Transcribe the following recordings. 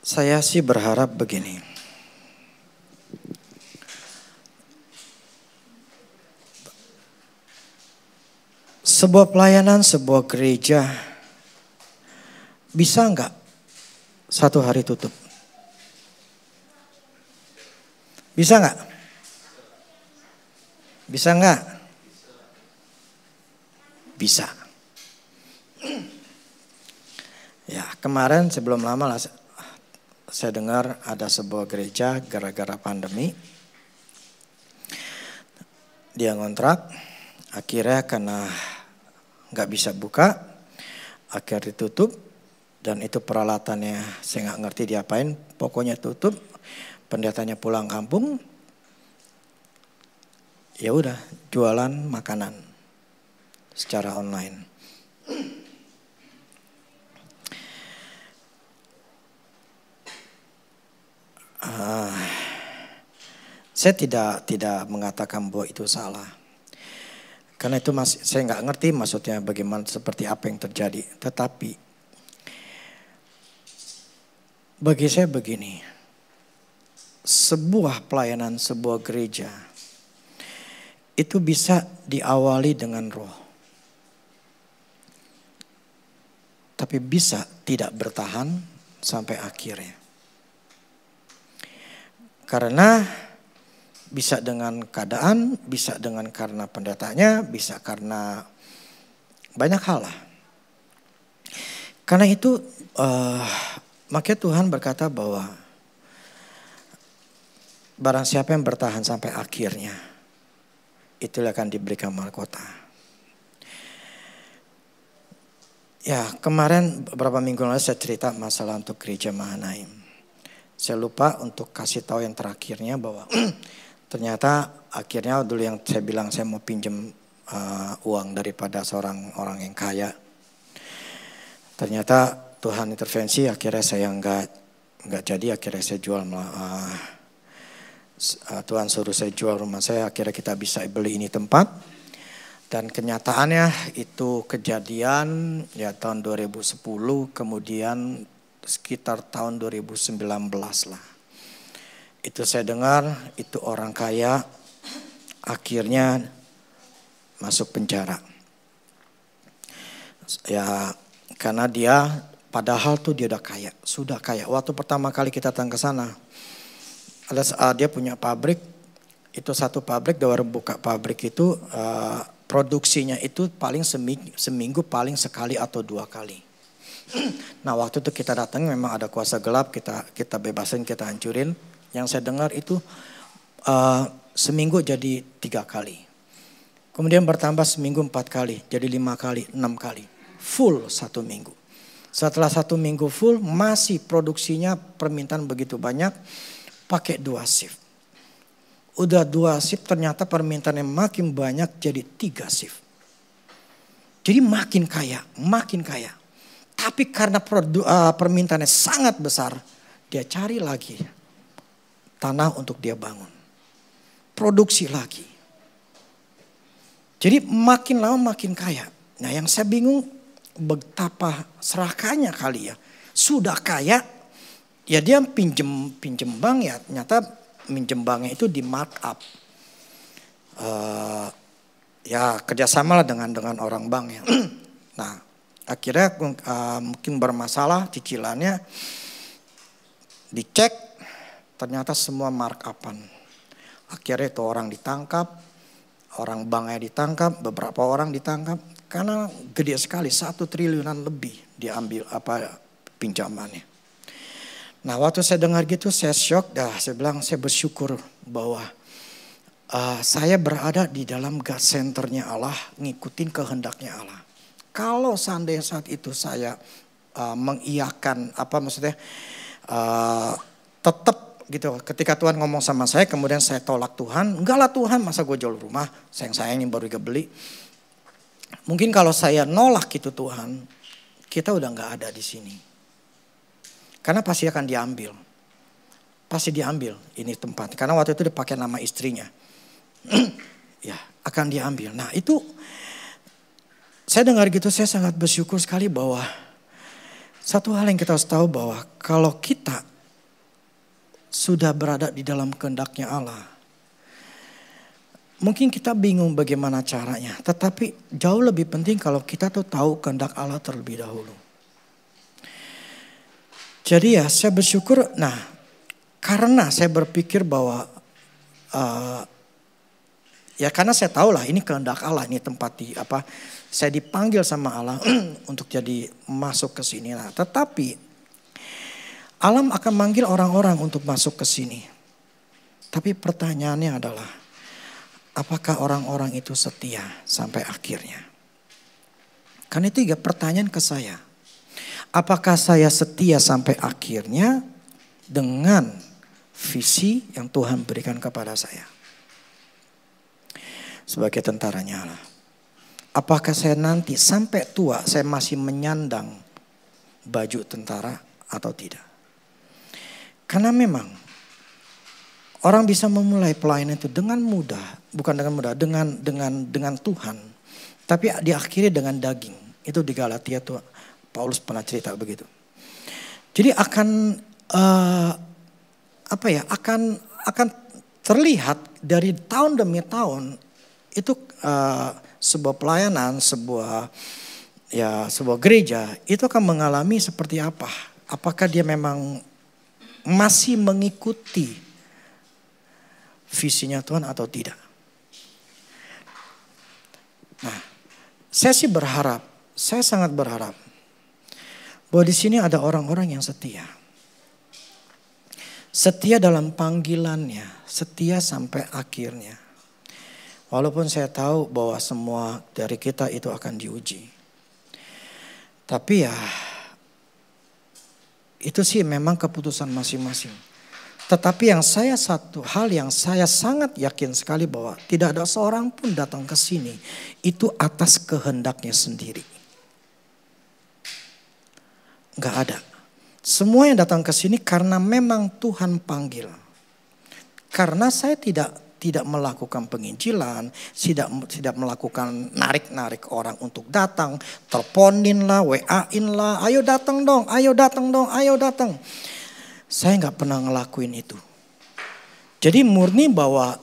Saya sih berharap begini. Sebuah pelayanan, sebuah gereja bisa nggak satu hari tutup? Bisa nggak? Bisa nggak? Bisa. Ya, kemarin sebelum lama lah saya dengar ada sebuah gereja gara-gara pandemi. Dia ngontrak, akhirnya karena nggak bisa buka, akhirnya ditutup. Dan itu peralatannya saya nggak ngerti diapain, pokoknya tutup. Pendetanya pulang kampung, ya udah jualan makanan secara online. Saya tidak mengatakan bahwa itu salah, karena itu saya nggak ngerti maksudnya bagaimana, seperti apa yang terjadi. Tetapi bagi saya begini, sebuah pelayanan, sebuah gereja itu bisa diawali dengan roh, tapi bisa tidak bertahan sampai akhirnya. Karena bisa dengan keadaan, bisa dengan karena pendetanya, bisa karena banyak hal lah. Karena itu makanya Tuhan berkata bahwa barang siapa yang bertahan sampai akhirnya, itulah akan diberikan mahkota. Ya, kemarin beberapa minggu lalu saya cerita masalah untuk gereja Mahanaim. Saya lupa untuk kasih tahu yang terakhirnya bahwa ternyata akhirnya dulu yang saya bilang saya mau pinjam uang daripada seorang orang yang kaya. Ternyata Tuhan intervensi, akhirnya saya nggak jadi, akhirnya saya jual. Tuhan suruh saya jual rumah saya, akhirnya kita bisa beli ini tempat. Dan kenyataannya itu kejadian ya tahun 2010, kemudian sekitar tahun 2019 lah. Itu saya dengar itu orang kaya akhirnya masuk penjara. Ya karena dia padahal tuh dia sudah kaya. Waktu pertama kali kita datang ke sana, dia punya pabrik. Itu satu pabrik, dia baru buka pabrik itu produksinya itu paling seminggu paling sekali atau 2 kali. Nah waktu itu kita datang memang ada kuasa gelap, kita bebasin, kita hancurin. Yang saya dengar itu seminggu jadi 3 kali. Kemudian bertambah seminggu 4 kali, jadi 5 kali, 6 kali. Full 1 minggu. Setelah 1 minggu full masih produksinya permintaan begitu banyak, pakai 2 shift. Udah 2 shift ternyata permintaannya makin banyak jadi 3 shift. Jadi makin kaya, makin kaya. Tapi karena permintaannya sangat besar, dia cari lagi tanah untuk dia bangun. Produksi lagi. Jadi makin lama makin kaya. Nah yang saya bingung betapa serakahnya kali ya. Sudah kaya, ya dia pinjem bank ya. Ternyata minjem banknya itu di markup. Ya kerjasama lah dengan orang bank ya. Nah akhirnya mungkin bermasalah cicilannya, dicek ternyata semua markupan. Akhirnya itu orang ditangkap, orang banknya ditangkap, beberapa orang ditangkap karena gede sekali, 1 triliunan lebih diambil pinjamannya. Nah waktu saya dengar gitu saya shock, saya bilang saya bersyukur bahwa saya berada di dalam God centernya Allah, ngikutin kehendaknya Allah. Kalau seandainya saat itu saya mengiyakan tetap gitu, ketika Tuhan ngomong sama saya kemudian saya tolak Tuhan, enggak lah Tuhan masa gue jual rumah, sayang-sayangnya baru juga beli. Mungkin kalau saya nolak gitu Tuhan, kita udah nggak ada di sini. Karena pasti akan diambil. Pasti diambil ini tempat. Karena waktu itu dipakai nama istrinya. Ya akan diambil. Nah itu saya dengar gitu saya sangat bersyukur sekali bahwa satu hal yang kita harus tahu bahwa kalau kita sudah berada di dalam kehendaknya Allah. Mungkin kita bingung bagaimana caranya. Tetapi jauh lebih penting kalau kita tuh tahu kehendak Allah terlebih dahulu. Jadi ya saya bersyukur. Nah karena saya berpikir bahwa ya karena saya tahu lah ini kehendak Allah, ini tempat saya dipanggil sama Allah untuk jadi masuk ke sini. Nah, tetapi alam akan manggil orang-orang untuk masuk ke sini. Tapi pertanyaannya adalah apakah orang-orang itu setia sampai akhirnya? Kan itu juga pertanyaan ke saya. Apakah saya setia sampai akhirnya dengan visi yang Tuhan berikan kepada saya? Sebagai tentaranya Allah. Apakah saya nanti sampai tua saya masih menyandang baju tentara atau tidak? Karena memang orang bisa memulai pelayanan itu dengan mudah, bukan dengan mudah, dengan Tuhan. Tapi diakhiri dengan daging. Itu di Galatia tuh Paulus pernah cerita begitu. Jadi akan akan terlihat dari tahun demi tahun itu sebuah pelayanan, sebuah gereja itu akan mengalami seperti apa? Apakah dia memang masih mengikuti visinya Tuhan atau tidak? Nah, saya sih berharap, saya sangat berharap bahwa di sini ada orang-orang yang setia. Setia dalam panggilannya, setia sampai akhirnya. Walaupun saya tahu bahwa semua dari kita itu akan diuji. Tapi ya itu sih memang keputusan masing-masing. Tetapi satu hal yang saya sangat yakin sekali bahwa tidak ada seorang pun datang ke sini itu atas kehendaknya sendiri. Gak ada. Semua yang datang ke sini karena memang Tuhan panggil. Karena saya tidak melakukan penginjilan, tidak melakukan narik-narik orang untuk datang, teleponin lah, WA-in lah, ayo datang dong, ayo datang dong, ayo datang. Saya nggak pernah ngelakuin itu. Jadi murni bahwa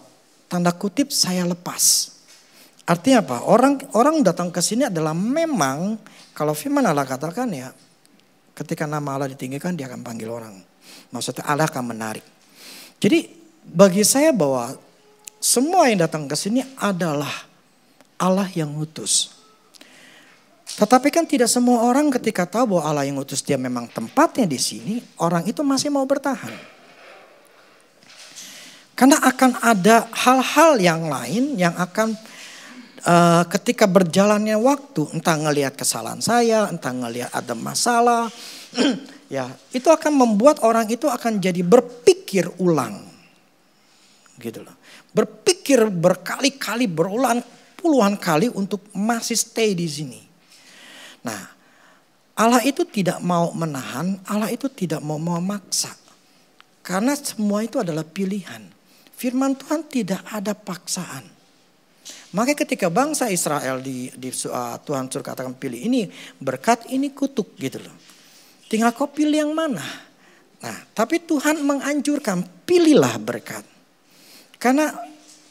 tanda kutip saya lepas. Artinya apa? Orang datang ke sini adalah memang kalau firman Allah katakan ya, ketika nama Allah ditinggikan dia akan panggil orang. Maksudnya Allah akan menarik. Jadi bagi saya bahwa semua yang datang ke sini adalah Allah yang ngutus. Tetapi kan tidak semua orang ketika tahu bahwa Allah yang ngutus dia memang tempatnya di sini, orang itu masih mau bertahan. Karena akan ada hal-hal yang lain yang akan ketika berjalannya waktu, entah ngelihat kesalahan saya, entah ngelihat ada masalah, ya itu akan membuat orang itu akan jadi berpikir ulang, gitu loh. Berpikir berkali-kali, berulang puluhan kali untuk masih stay di sini. Nah, Allah itu tidak mau menahan, Allah itu tidak mau memaksa. Karena semua itu adalah pilihan. Firman Tuhan tidak ada paksaan. Makanya ketika bangsa Israel Tuhan suruh katakan pilih ini berkat, ini kutuk gitu loh. Tinggal kau pilih yang mana. Nah, tapi Tuhan menganjurkan pilihlah berkat. Karena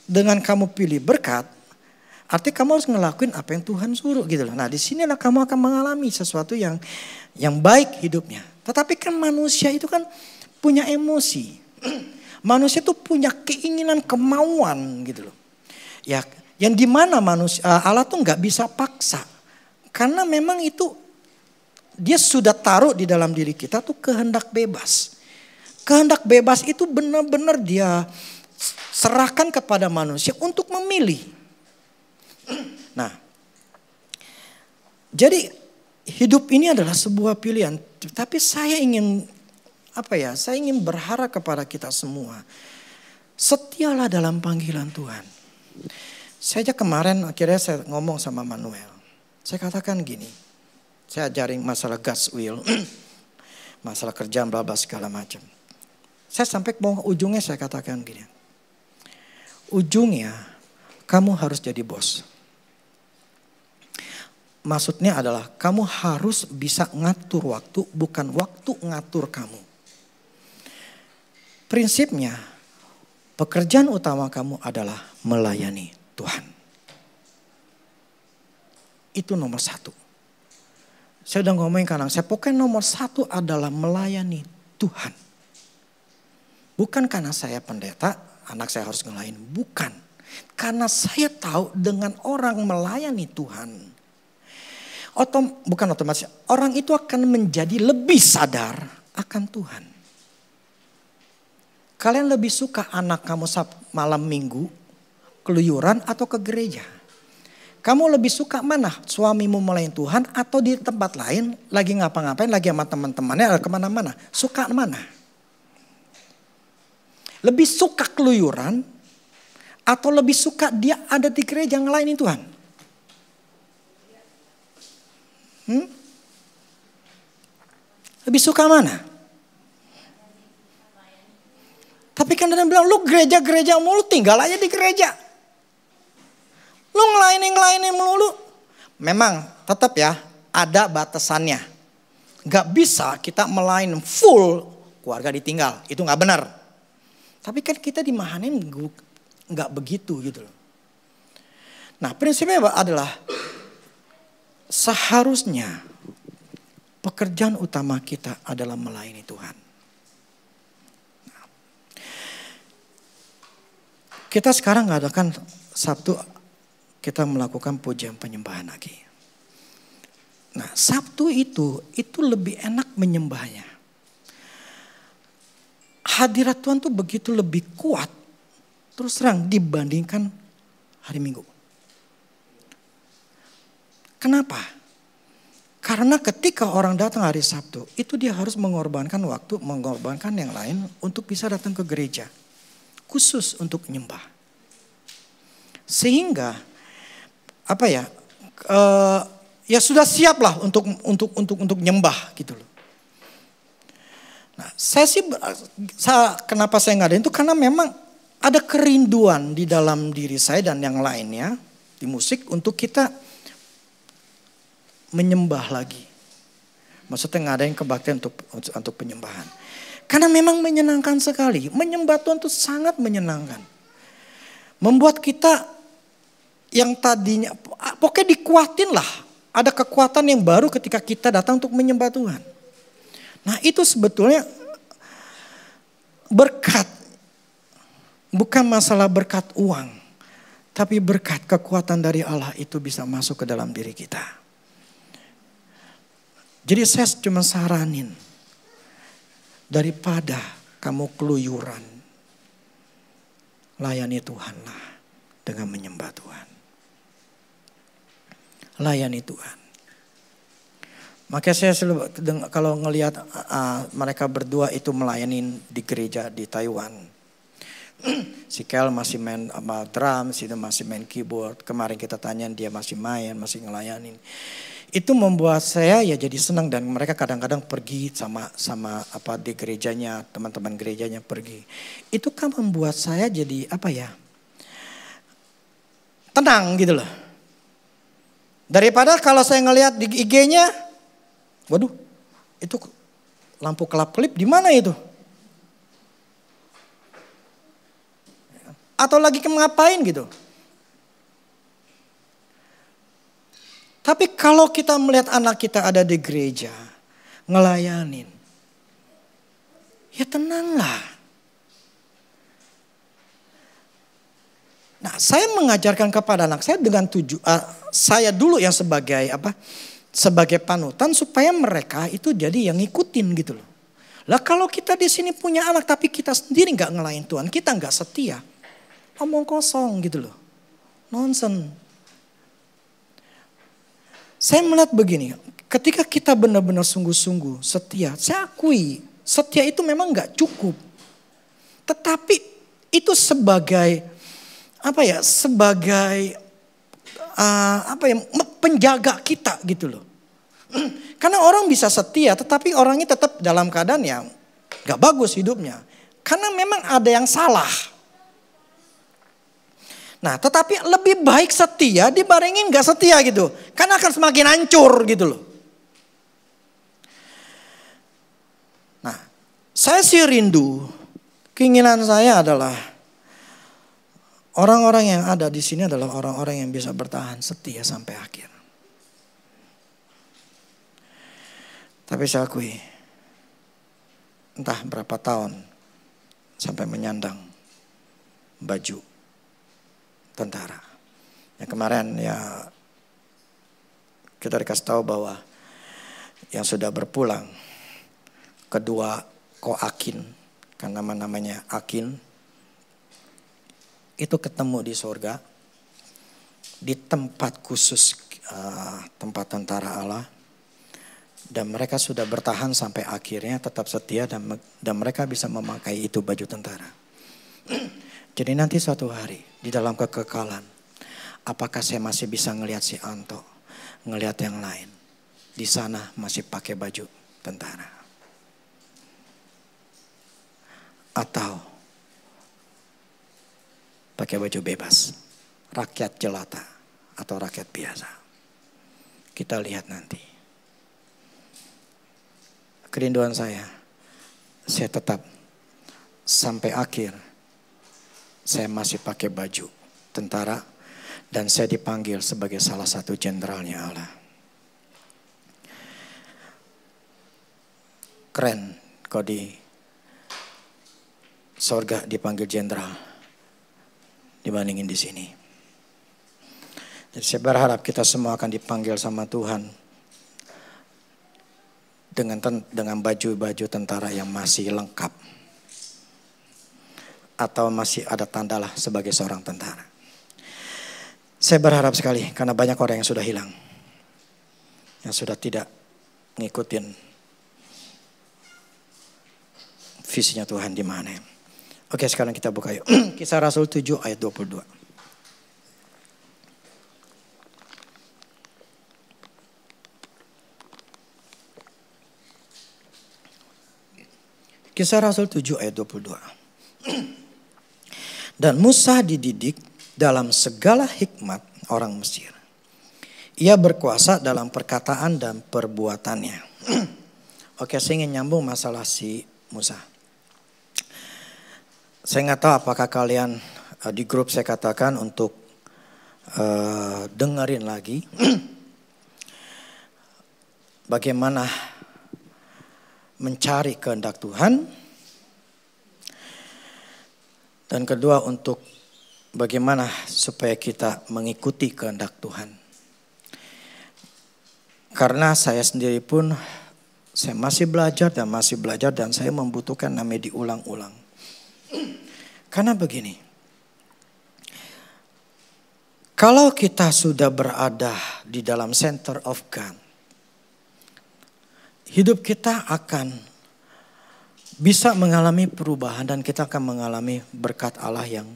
dengan kamu pilih berkat, artinya kamu harus ngelakuin apa yang Tuhan suruh gitu loh. Nah di sinilah kamu akan mengalami sesuatu yang baik hidupnya. Tetapi kan manusia itu kan punya emosi. Manusia itu punya keinginan, kemauan gitu loh. Ya, yang dimana Allah tuh nggak bisa paksa. Karena memang itu dia sudah taruh di dalam diri kita tuh kehendak bebas. Kehendak bebas itu benar-benar dia serahkan kepada manusia untuk memilih. Nah, jadi hidup ini adalah sebuah pilihan. Tapi saya ingin saya ingin berharap kepada kita semua. Setialah dalam panggilan Tuhan. Saya kemarin akhirnya saya ngomong sama Manuel. Saya katakan gini. Saya ajarin masalah God's will. Masalah kerjaan bla bla segala macam. Saya sampai mau ujungnya saya katakan gini. Ujungnya kamu harus jadi bos. Maksudnya adalah kamu harus bisa ngatur waktu, bukan waktu ngatur kamu. prinsipnya pekerjaan utama kamu adalah melayani Tuhan. Itu nomor satu. Saya udah ngomongin kadang, saya pokoknya nomor satu adalah melayani Tuhan. Bukan karena saya pendeta, anak saya harus ngelain. Bukan. Karena saya tahu dengan orang melayani Tuhan. Bukan otomatis, orang itu akan menjadi lebih sadar akan Tuhan. Kalian lebih suka anak kamu malam minggu keluyuran atau ke gereja? Kamu lebih suka mana? Suamimu melayani Tuhan atau di tempat lain lagi ngapa-ngapain, lagi sama teman-temannya kemana-mana? Suka mana? Lebih suka keluyuran atau lebih suka dia ada di gereja ngelayani Tuhan? Lebih suka mana? Tapi kan dia bilang, lu gereja-gereja mulu, tinggal aja di gereja. Lu ngelayani melulu. Memang tetap ya ada batasannya. Gak bisa kita melayani full keluarga ditinggal. Itu gak benar. Tapi kan kita dimahanin gak begitu gitu loh. Nah prinsipnya adalah seharusnya pekerjaan utama kita adalah melayani Tuhan. Nah, kita sekarang ngadakan Sabtu kita melakukan pujian penyembahan lagi. Nah Sabtu itu lebih enak menyembahnya. Hadirat Tuhan tuh begitu lebih kuat terus terang dibandingkan hari Minggu. Kenapa? Karena ketika orang datang hari Sabtu, itu dia harus mengorbankan waktu, mengorbankan yang lain untuk bisa datang ke gereja. Khusus untuk menyembah. Sehingga ya sudah siap lah untuk nyembah gitu loh. Nah, kenapa saya ngadain itu karena memang ada kerinduan di dalam diri saya dan yang lainnya di musik untuk kita menyembah lagi. Maksudnya ngadain kebaktian untuk penyembahan. Karena memang menyenangkan sekali. Menyembah Tuhan itu sangat menyenangkan. Membuat kita yang tadinya, pokoknya dikuatin lah. Ada kekuatan yang baru ketika kita datang untuk menyembah Tuhan. Nah itu sebetulnya berkat. Bukan masalah berkat uang. Tapi berkat kekuatan dari Allah itu bisa masuk ke dalam diri kita. Jadi saya cuma saranin. Daripada kamu keluyuran. Layani Tuhanlah dengan menyembah Tuhan. Layani Tuhan. Makanya saya selalu kalau ngelihat mereka berdua itu melayani di gereja di Taiwan. Si Kel masih main drum, si itu masih main keyboard. Kemarin kita tanya dia masih main, masih ngelayanin. Itu membuat saya ya jadi senang dan mereka kadang-kadang pergi sama di gerejanya, teman-teman gerejanya pergi. Itu kan membuat saya jadi tenang gitu loh. Daripada kalau saya ngelihat di IG-nya, waduh, itu lampu kelap-kelip di mana itu? Atau lagi ngapain gitu? Tapi kalau kita melihat anak kita ada di gereja, ngelayanin, ya tenanglah. Nah, saya mengajarkan kepada anak saya dengan saya dulu yang sebagai panutan supaya mereka itu jadi yang ngikutin gitu loh. Lah kalau kita di sini punya anak tapi kita sendiri nggak ngelayan Tuhan, kita nggak setia, omong kosong gitu loh, nonsen. Saya melihat begini, ketika kita benar-benar sungguh-sungguh setia, saya akui setia itu memang nggak cukup, tetapi itu sebagai penjaga kita gitu loh. Karena orang bisa setia tetapi orangnya tetap dalam keadaan yang gak bagus hidupnya. Karena memang ada yang salah. Nah tetapi lebih baik setia dibandingin gak setia gitu. Karena akan semakin hancur gitu loh. Nah saya sih rindu Keinginan saya adalah orang-orang yang ada di sini adalah orang-orang yang bisa bertahan setia sampai akhir. Tapi saya akui, entah berapa tahun sampai menyandang baju tentara. Yang kemarin ya kita dikasih tahu bahwa yang sudah berpulang kedua Koakin, kan namanya Akin, itu ketemu di surga di tempat khusus, tempat tentara Allah, dan mereka sudah bertahan sampai akhirnya tetap setia dan mereka bisa memakai itu baju tentara. Jadi nanti suatu hari di dalam kekekalan, apakah saya masih bisa ngelihat si Anto, ngelihat yang lain di sana masih pakai baju tentara? Atau pakai baju bebas, rakyat jelata atau rakyat biasa? Kita lihat nanti. Kerinduan saya tetap sampai akhir saya masih pakai baju tentara dan saya dipanggil sebagai salah satu jenderalnya Allah. Keren kau di sorga dipanggil jenderal dibandingin di sini. Jadi saya berharap kita semua akan dipanggil sama Tuhan dengan baju-baju tentara yang masih lengkap, atau masih ada tandalah sebagai seorang tentara. Saya berharap sekali karena banyak orang yang sudah hilang, yang sudah tidak ngikutin visinya Tuhan di mana. Oke, sekarang kita buka yuk. Kisah Rasul 7 ayat 22. Kisah Rasul 7 ayat 22. Dan Musa dididik dalam segala hikmat orang Mesir. Ia berkuasa dalam perkataan dan perbuatannya. Oke, saya ingin nyambung masalah si Musa. Saya nggak tahu apakah kalian di grup saya katakan untuk dengerin lagi bagaimana mencari kehendak Tuhan, dan kedua untuk bagaimana supaya kita mengikuti kehendak Tuhan. Karena saya sendiri pun saya masih belajar dan saya membutuhkan namanya diulang-ulang. Karena begini, kalau kita sudah berada di dalam center of God, hidup kita akan bisa mengalami perubahan dan kita akan mengalami berkat Allah yang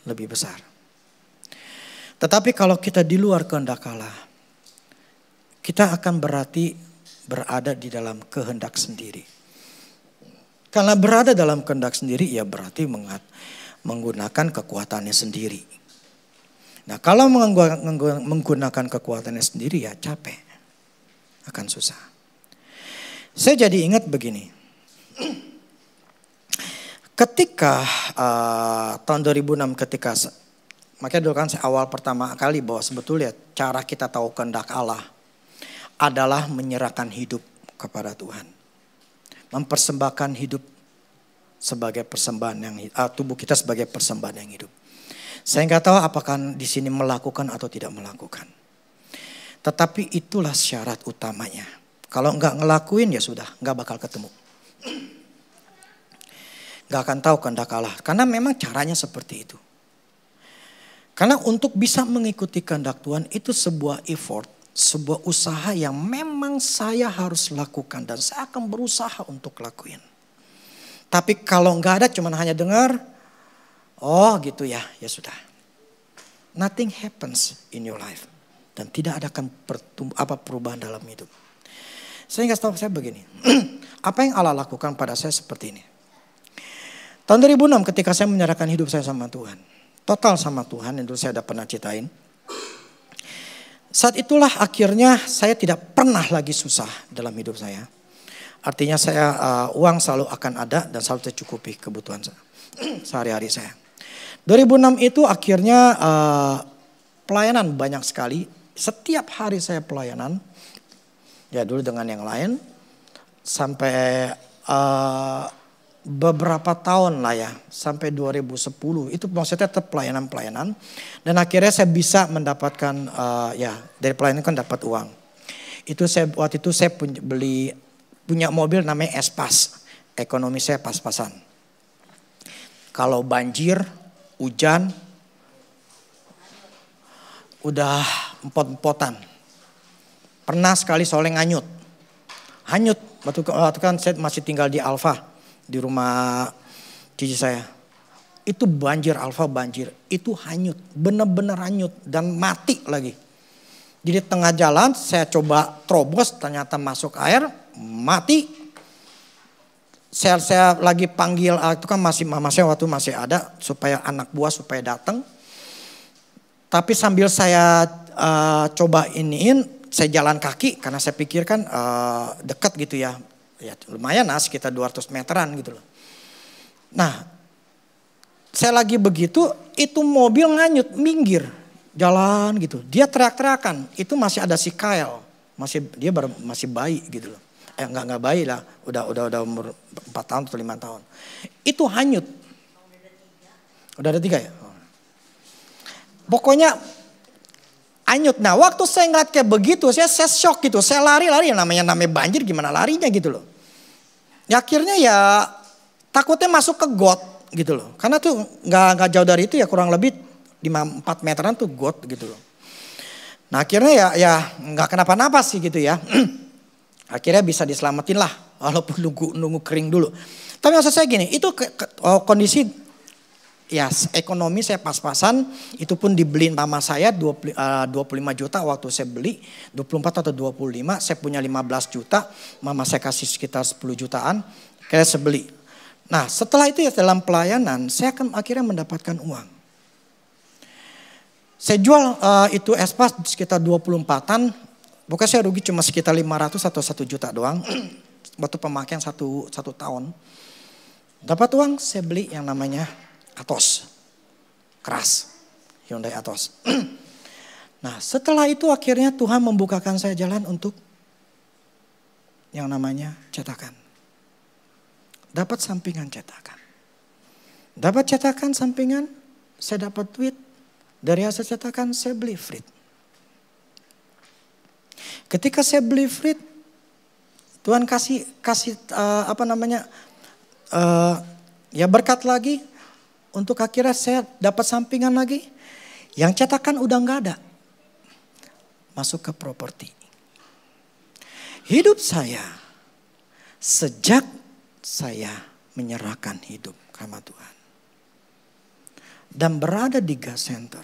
lebih besar. Tetapi kalau kita di luar kehendak Allah, kita akan berarti berada di dalam kehendak sendiri. Karena berada dalam kehendak sendiri, ya berarti menggunakan kekuatannya sendiri. Nah, kalau menggunakan kekuatannya sendiri ya capek, akan susah. Saya jadi ingat begini. Ketika tahun 2006 makanya dulu kan awal pertama kali bahwa sebetulnya cara kita tahu kehendak Allah adalah menyerahkan hidup kepada Tuhan. Mempersembahkan hidup sebagai persembahan yang tubuh kita sebagai persembahan yang hidup. Saya nggak tahu apakah di sini melakukan atau tidak melakukan. Tetapi itulah syarat utamanya. Kalau nggak ngelakuin ya sudah nggak bakal ketemu. Nggak akan tahu kehendak Allah. Karena memang caranya seperti itu. Karena untuk bisa mengikuti kehendak Tuhan itu sebuah effort, sebuah usaha yang memang saya harus lakukan dan saya akan berusaha untuk lakuin. Tapi kalau nggak ada cuman hanya dengar, oh gitu ya, ya sudah. Nothing happens in your life dan tidak ada akan perubahan dalam hidup. Saya nggak tahu saya begini, apa yang Allah lakukan pada saya seperti ini. Tahun 2006 ketika saya menyerahkan hidup saya sama Tuhan, total sama Tuhan yang dulu saya udah pernah ceritain. Saat itulah akhirnya saya tidak pernah lagi susah dalam hidup saya. Artinya saya uang selalu akan ada dan selalu tercukupi kebutuhan saya sehari-hari saya. 2006 itu akhirnya pelayanan banyak sekali. Setiap hari saya pelayanan. Ya dulu dengan yang lain. Sampai beberapa tahun lah ya. Sampai 2010 itu maksudnya tetap pelayanan-pelayanan. Dan akhirnya saya bisa mendapatkan ya dari pelayanan kan dapat uang. Itu waktu itu saya punya mobil namanya Espas. Ekonomi saya pas-pasan. Kalau banjir, hujan, udah empot-empotan. Pernah sekali soalnya nganyut. Hanyut, waktu kan saya masih tinggal di Alfa. Di rumah cici saya. Itu banjir, Alfa banjir. Itu hanyut, bener-bener hanyut dan mati lagi. Jadi tengah jalan saya coba terobos, ternyata masuk air, mati. Saya lagi panggil, itu kan masih mama saya waktu masih ada, supaya anak buah supaya datang. Tapi sambil saya coba iniin, saya jalan kaki karena saya pikir kan dekat gitu ya. Ya lumayan lah sekitar 200 meteran gitu loh. Nah saya lagi begitu, itu mobil nganyut, minggir, jalan gitu. Dia teriak-teriakan, itu masih ada si Kyle, dia masih bayi gitu loh. Enggak bayi lah, udah umur 4 tahun atau 5 tahun. Itu hanyut. Udah ada 3 ya? Pokoknya hanyut. Nah waktu saya ngeliat kayak begitu, saya shock gitu. Saya lari, namanya banjir gimana larinya gitu loh. Ya akhirnya ya takutnya masuk ke got gitu loh. Karena tuh gak jauh dari itu ya, kurang lebih 4 meteran tuh got gitu loh. Nah akhirnya ya gak kenapa-napa sih gitu ya. Akhirnya bisa diselamatin lah, walaupun nunggu kering dulu. Tapi maksud saya gini, itu kondisi ya ekonomi saya pas-pasan. Itu pun dibeliin mama saya 25 juta waktu saya beli. 24 atau 25, saya punya 15 juta. Mama saya kasih sekitar 10 jutaan, akhirnya saya beli. Nah setelah itu ya dalam pelayanan, saya akan akhirnya mendapatkan uang. Saya jual itu Espas sekitar 24-an. Pokoknya saya rugi cuma sekitar 500 atau 1 juta doang. Waktu pemakaian 1 tahun. Dapat uang, saya beli yang namanya Atos. Keras. Hyundai Atos. Nah setelah itu akhirnya Tuhan membukakan saya jalan untuk yang namanya cetakan. Dapat sampingan cetakan. Dapat cetakan sampingan, saya dapat duit. Dari hasil cetakan saya beli frit. Ketika saya beli frit, Tuhan kasih ya berkat lagi. Untuk akhirnya saya dapat sampingan lagi. Yang cetakan udah gak ada. Masuk ke properti. Hidup saya sejak saya menyerahkan hidup sama Tuhan. Dan berada di gas center.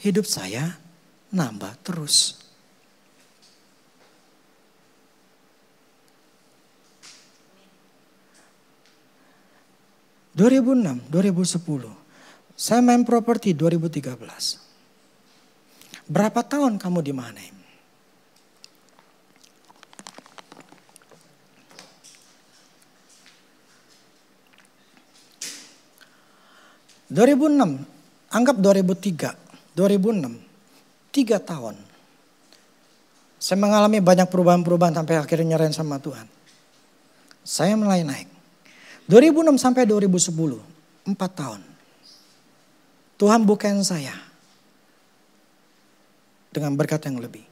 Hidup saya nambah terus. ...2006, 2010... ...saya main properti 2013... ...berapa tahun kamu di Mannheim? ...2006... ...anggap 2003... ...2006... 3 tahun... ...saya mengalami banyak perubahan-perubahan... ...sampai akhirnya nyerahin sama Tuhan... ...saya mulai naik... 2006 sampai 2010, 4 tahun. Tuhan bukain saya dengan berkat yang lebih.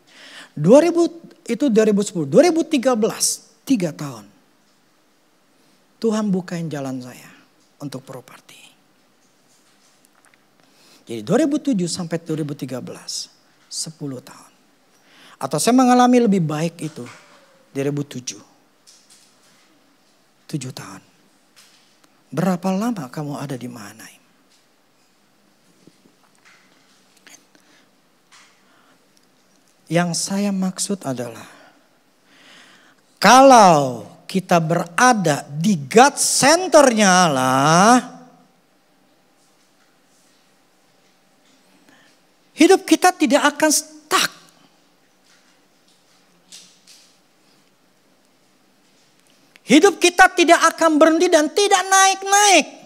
2010, 2013, 3 tahun. Tuhan bukain jalan saya untuk properti. Jadi 2007 sampai 2013, 10 tahun. Atau saya mengalami lebih baik itu 2007. 7 tahun. Berapa lama kamu ada di Mannheim? Yang saya maksud adalah, kalau kita berada di God centernya Allah, hidup kita tidak akan stuck. hidup kita tidak akan berhenti dan tidak naik-naik.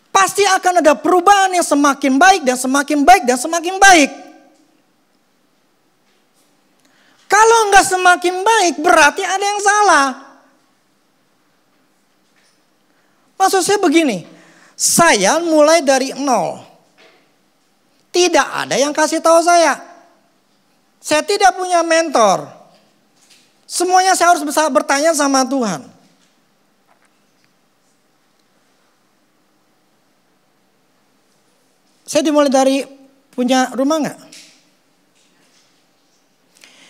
Pasti akan ada perubahan yang semakin baik dan semakin baik dan semakin baik. Kalau enggak semakin baik berarti ada yang salah. Maksud saya begini, saya mulai dari nol. Tidak ada yang kasih tahu saya. Saya tidak punya mentor. Semuanya saya harus bisa bertanya sama Tuhan. Saya dimulai dari punya rumah enggak?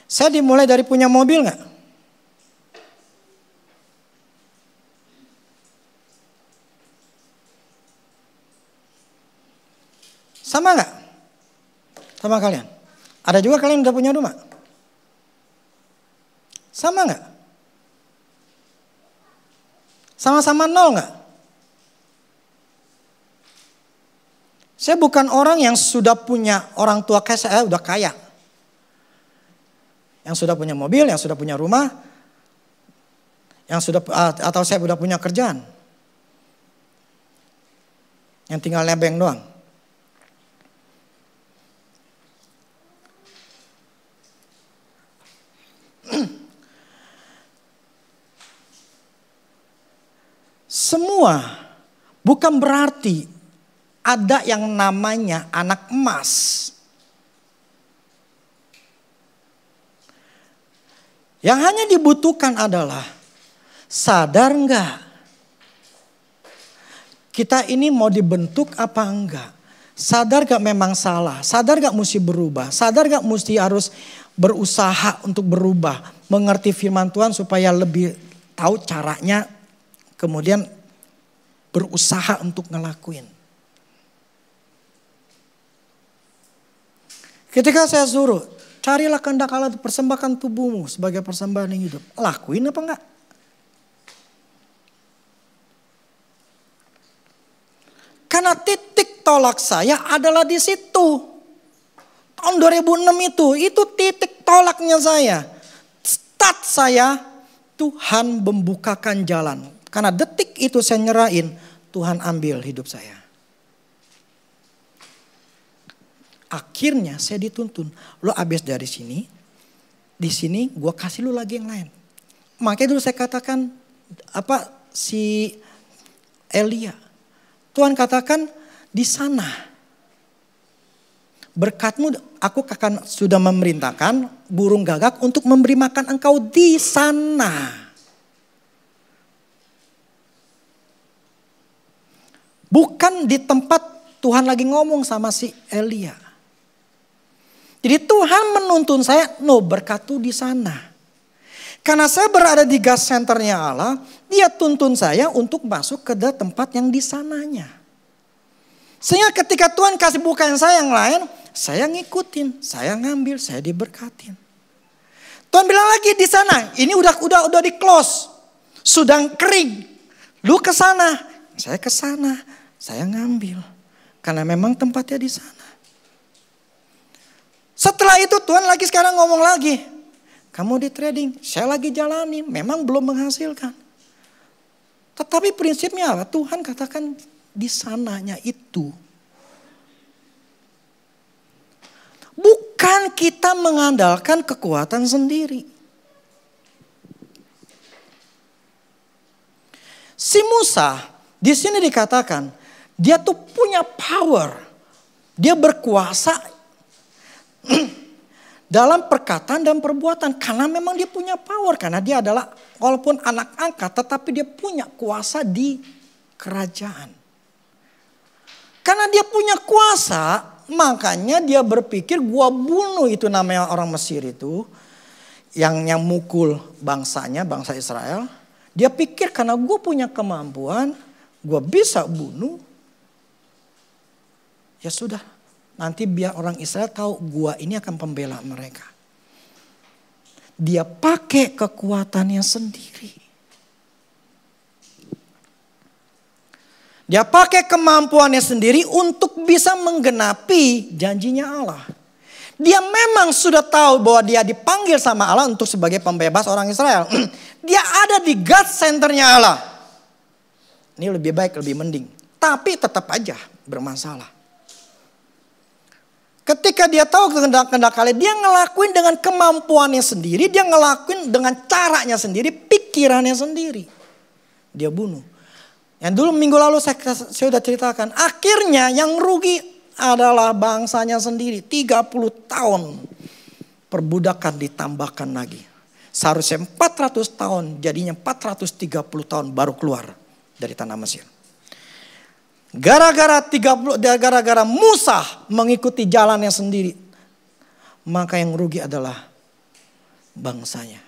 Saya dimulai dari punya mobil enggak? Sama enggak? Sama kalian? Ada juga kalian udah punya rumah? Sama enggak? Sama-sama nol enggak? Saya bukan orang yang sudah punya orang tua kayak saya udah kaya. Yang sudah punya mobil, yang sudah punya rumah, yang sudah atau saya udah punya kerjaan. Yang tinggal nebeng doang. Semua bukan berarti ada yang namanya anak emas. Yang hanya dibutuhkan adalah sadar enggak? Kita ini mau dibentuk apa enggak? Sadar gak memang salah? Sadar gak mesti berubah? Sadar gak mesti harus berusaha untuk berubah? Mengerti firman Tuhan supaya lebih tahu caranya. Kemudian berusaha untuk ngelakuin. Ketika saya suruh, carilah kehendak Allah, persembahkan tubuhmu sebagai persembahan yang hidup. Lakuin apa enggak? Karena titik tolak saya adalah di situ. Tahun 2006 itu titik tolaknya saya. Start saya, Tuhan membukakan jalan. Karena detik itu saya nyerahin, Tuhan ambil hidup saya. Akhirnya saya dituntun, lo abis dari sini, di sini gue kasih lo lagi yang lain. Makanya dulu saya katakan, si Elia, Tuhan katakan di sana berkatmu aku akan sudah memerintahkan burung gagak untuk memberi makan engkau di sana. Bukan di tempat Tuhan lagi ngomong sama si Elia. Jadi Tuhan menuntun saya, no berkat tuh di sana. Karena saya berada di gas centernya Allah, dia tuntun saya untuk masuk ke tempat yang di sananya. Sehingga ketika Tuhan kasih bukaan saya yang lain, saya ngikutin, saya ngambil, saya diberkatin. Tuhan bilang lagi di sana, ini udah di close, sudah kering. Lu ke sana, saya ke sana, saya ngambil. Karena memang tempatnya di sana. Setelah itu Tuhan lagi sekarang ngomong lagi. Kamu di trading, saya lagi jalani, memang belum menghasilkan. Tetapi prinsipnya apa? Tuhan katakan di sananya itu. Bukan kita mengandalkan kekuatan sendiri. Si Musa di sini dikatakan dia tuh punya power. Dia berkuasa dalam perkataan dan perbuatan. Karena memang dia punya power. Karena dia adalah walaupun anak angkat tetapi dia punya kuasa di kerajaan. Karena dia punya kuasa makanya dia berpikir gua bunuh itu namanya orang Mesir itu. Yang mukul bangsanya, bangsa Israel. Dia pikir karena gue punya kemampuan, gue bisa bunuh. Ya sudah, nanti biar orang Israel tahu gue ini akan pembela mereka. Dia pakai kekuatannya sendiri. Dia pakai kemampuannya sendiri untuk bisa menggenapi janjinya Allah. Dia memang sudah tahu bahwa dia dipanggil sama Allah untuk sebagai pembebas orang Israel. Dia ada di God centernya Allah. Ini lebih baik, lebih mending. Tapi tetap aja bermasalah. Ketika dia tahu kehendak Allah, dia ngelakuin dengan kemampuannya sendiri. Dia ngelakuin dengan caranya sendiri, pikirannya sendiri. Dia bunuh. Yang dulu minggu lalu saya sudah ceritakan. Akhirnya yang rugi adalah bangsanya sendiri. 30 tahun perbudakan ditambahkan lagi. Seharusnya 400 tahun, jadinya 430 tahun baru keluar dari tanah Mesir. Gara-gara Musa mengikuti jalannya sendiri, maka yang rugi adalah bangsanya.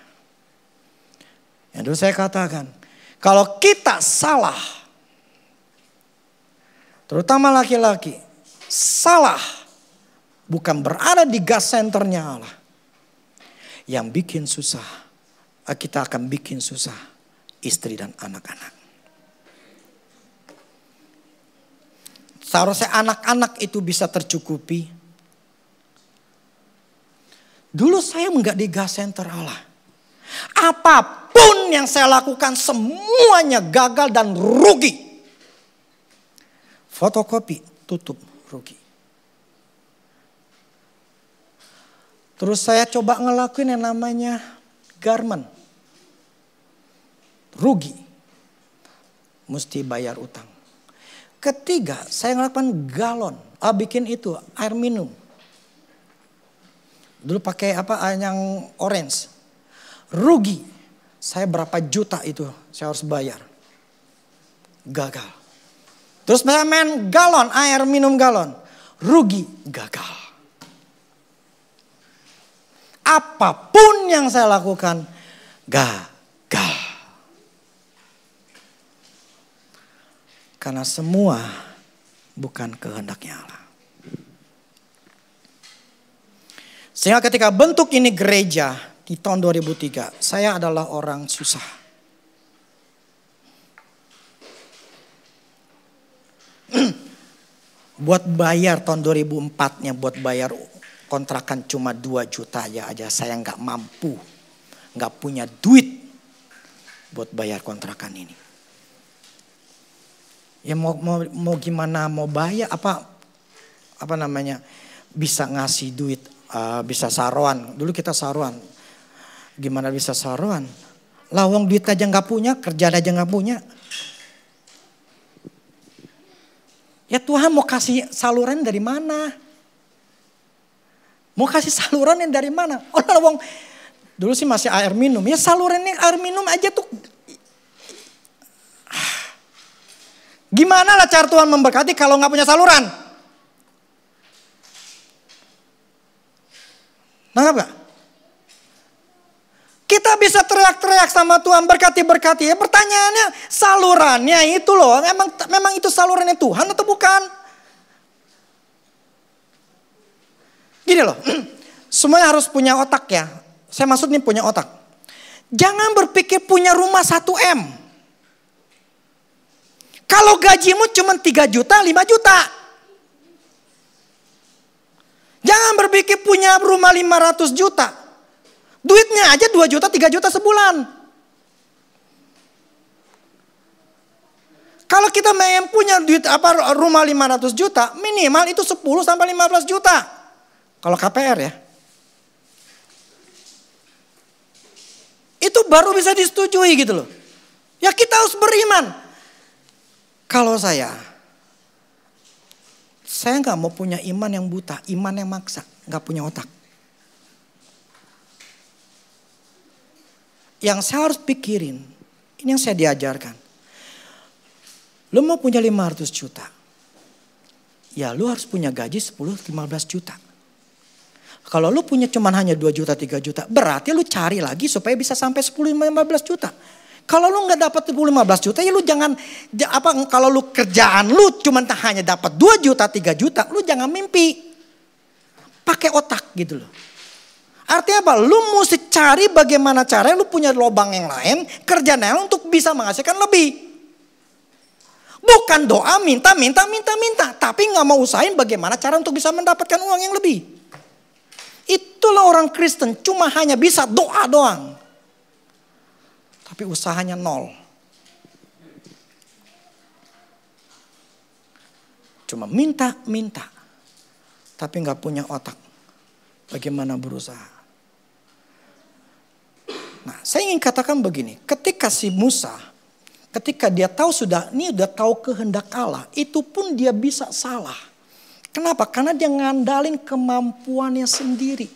Yang dulu saya katakan, kalau kita salah, terutama laki-laki, salah bukan berada di God centernya Allah. Yang bikin susah, kita akan bikin susah istri dan anak-anak. Seharusnya anak-anak itu bisa tercukupi. Dulu saya enggak di God center Allah. Apapun yang saya lakukan semuanya gagal dan rugi. Fotokopi, tutup, rugi. Terus saya coba ngelakuin yang namanya garment. Rugi. Mesti bayar utang. Ketiga, saya ngelakukan galon. Bikin itu, air minum. Dulu pakai yang orange. Rugi. Saya berapa juta itu saya harus bayar. Gagal. Terus saya main galon, air minum galon. Rugi, gagal. Apapun yang saya lakukan, gagal. Karena semua bukan kehendaknya Allah. Sehingga ketika bentuk ini gereja di tahun 2003, saya adalah orang susah. Buat bayar tahun 2004-nya, buat bayar kontrakan cuma 2 juta aja saya nggak mampu. Nggak punya duit buat bayar kontrakan ini. Ya mau gimana, mau bayar apa namanya, bisa ngasih duit, bisa saruan. Dulu kita saruan. Gimana bisa saruan? Lawang duit aja nggak punya, kerjaan aja nggak punya. Ya Tuhan mau kasih saluran dari mana? Mau kasih saluran yang dari mana? Oh lawang, dulu sih masih air minum. Ya salurannya air minum aja tuh. Gimana lah cara Tuhan memberkati kalau nggak punya saluran? Nangkap gak? Kita bisa teriak-teriak sama Tuhan, berkati-berkati. Ya pertanyaannya, salurannya itu loh, memang itu salurannya Tuhan atau bukan? Gini loh, semuanya harus punya otak ya. Saya maksud nih punya otak. Jangan berpikir punya rumah 1M. Kalau gajimu cuma 3 juta, 5 juta. Jangan berpikir punya rumah 500 juta. Duitnya aja 2 juta, 3 juta sebulan. Kalau kita pengen punya duit rumah 500 juta, minimal itu 10 sampai 15 juta. Kalau KPR ya. Itu baru bisa disetujui gitu loh. Ya kita harus beriman. Kalau saya nggak mau punya iman yang buta, iman yang maksa, nggak punya otak. Yang saya harus pikirin, ini yang saya diajarkan. Lu mau punya 500 juta, ya lu harus punya gaji 10-15 juta. Kalau lu punya cuman hanya 2 juta, 3 juta, berarti lu cari lagi supaya bisa sampai 10-15 juta. Kalau lu nggak dapat 10-15 juta, ya lu jangan kalau lu kerjaan lu cuma hanya dapat 2 juta, 3 juta, lu jangan mimpi. Pakai otak gitu loh. Artinya apa? Lu mesti cari bagaimana caranya lu punya lubang yang lain, kerjaan yang untuk bisa menghasilkan lebih. Bukan doa minta, tapi nggak mau usahain bagaimana cara untuk bisa mendapatkan uang yang lebih. Itulah orang Kristen, cuma hanya bisa doa doang. Tapi usahanya nol. Cuma minta, tapi nggak punya otak. Bagaimana berusaha? Nah, saya ingin katakan begini, ketika si Musa, ketika dia tahu ini udah tahu kehendak Allah, itu pun dia bisa salah. Kenapa? Karena dia ngandalin kemampuannya sendiri.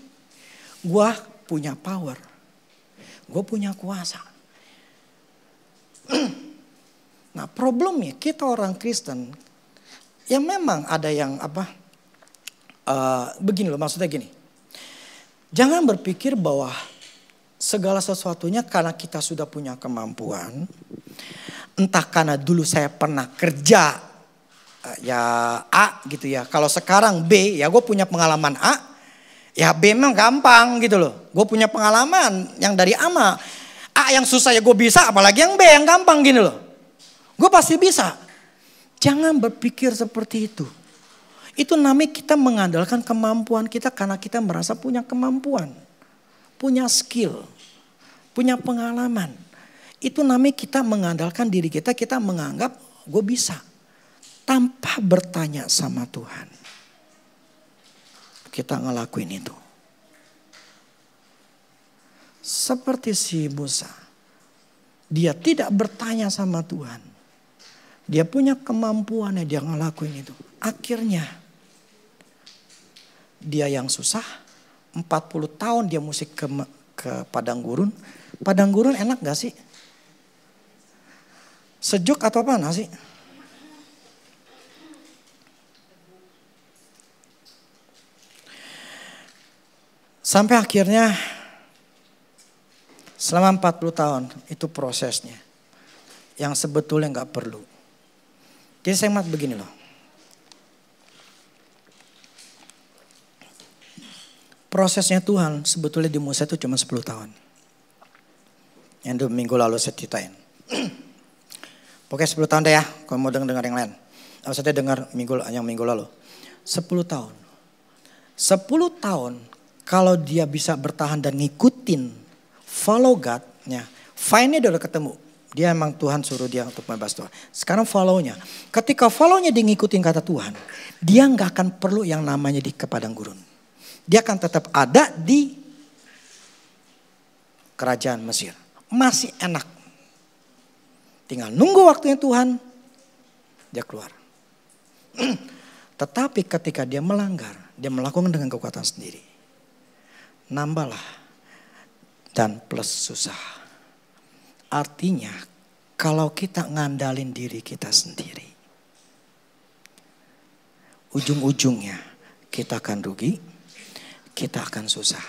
Gua punya power, gue punya kuasa. Nah, problemnya kita orang Kristen, ya memang ada yang begini loh, maksudnya gini. Jangan berpikir bahwa segala sesuatunya karena kita sudah punya kemampuan. Entah karena dulu saya pernah kerja ya A gitu ya. Kalau sekarang B, ya gue punya pengalaman A. Ya B memang gampang gitu loh. Gue punya pengalaman yang dari A mah A yang susah ya gue bisa, apalagi yang B yang gampang gini loh. Gue pasti bisa. Jangan berpikir seperti itu. Itu namanya kita mengandalkan kemampuan kita karena kita merasa punya kemampuan. Punya skill, punya pengalaman. Itu namanya kita mengandalkan diri kita, kita menganggap gue bisa. Tanpa bertanya sama Tuhan. Kita ngelakuin itu. Seperti si Musa. Dia tidak bertanya sama Tuhan. Dia punya kemampuannya, dia ngelakuin itu. Akhirnya dia yang susah. 40 tahun dia mesti ke padang gurun. Padang gurun enak gak sih? Sejuk atau panas sih? Sampai akhirnya selama 40 tahun itu prosesnya. Yang sebetulnya gak perlu. Jadi saya mat begini loh. Prosesnya Tuhan sebetulnya di Musa itu cuma 10 tahun. Yang minggu lalu saya ceritain. Pokoknya 10 tahun deh ya. Kalau mau dengar yang lain. Maksudnya dengar yang minggu lalu. 10 tahun. 10 tahun kalau dia bisa bertahan dan ngikutin follow God. Fine-nya udah ketemu. Dia emang Tuhan suruh dia untuk membahas Tuhan. Sekarang follow-nya. Ketika follow-nya dia ngikutin kata Tuhan. Dia gak akan perlu yang namanya di padang gurun. Dia akan tetap ada di kerajaan Mesir. Masih enak. Tinggal nunggu waktunya Tuhan. Dia keluar. Tetapi ketika dia melanggar. Dia melakukan dengan kekuatan sendiri. Nambahlah. Dan plus susah. Artinya kalau kita ngandalin diri kita sendiri. Ujung-ujungnya kita akan rugi. Kita akan susah.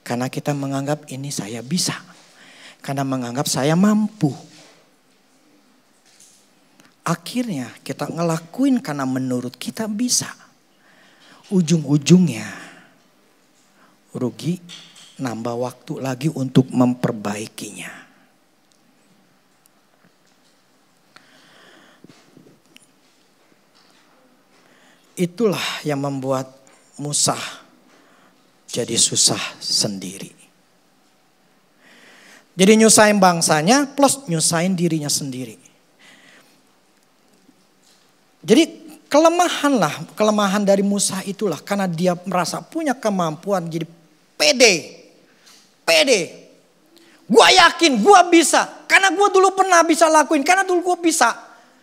Karena kita menganggap ini saya bisa. Karena menganggap saya mampu. Akhirnya kita ngelakuin karena menurut kita bisa. Ujung-ujungnya rugi, nambah waktu lagi untuk memperbaikinya. Itulah yang membuat Musa jadi susah sendiri. Jadi nyusahin bangsanya plus nyusahin dirinya sendiri. Jadi kelemahan dari Musa itulah karena dia merasa punya kemampuan jadi pede. Gua yakin gua bisa karena gua dulu pernah bisa lakuin, karena dulu gua bisa.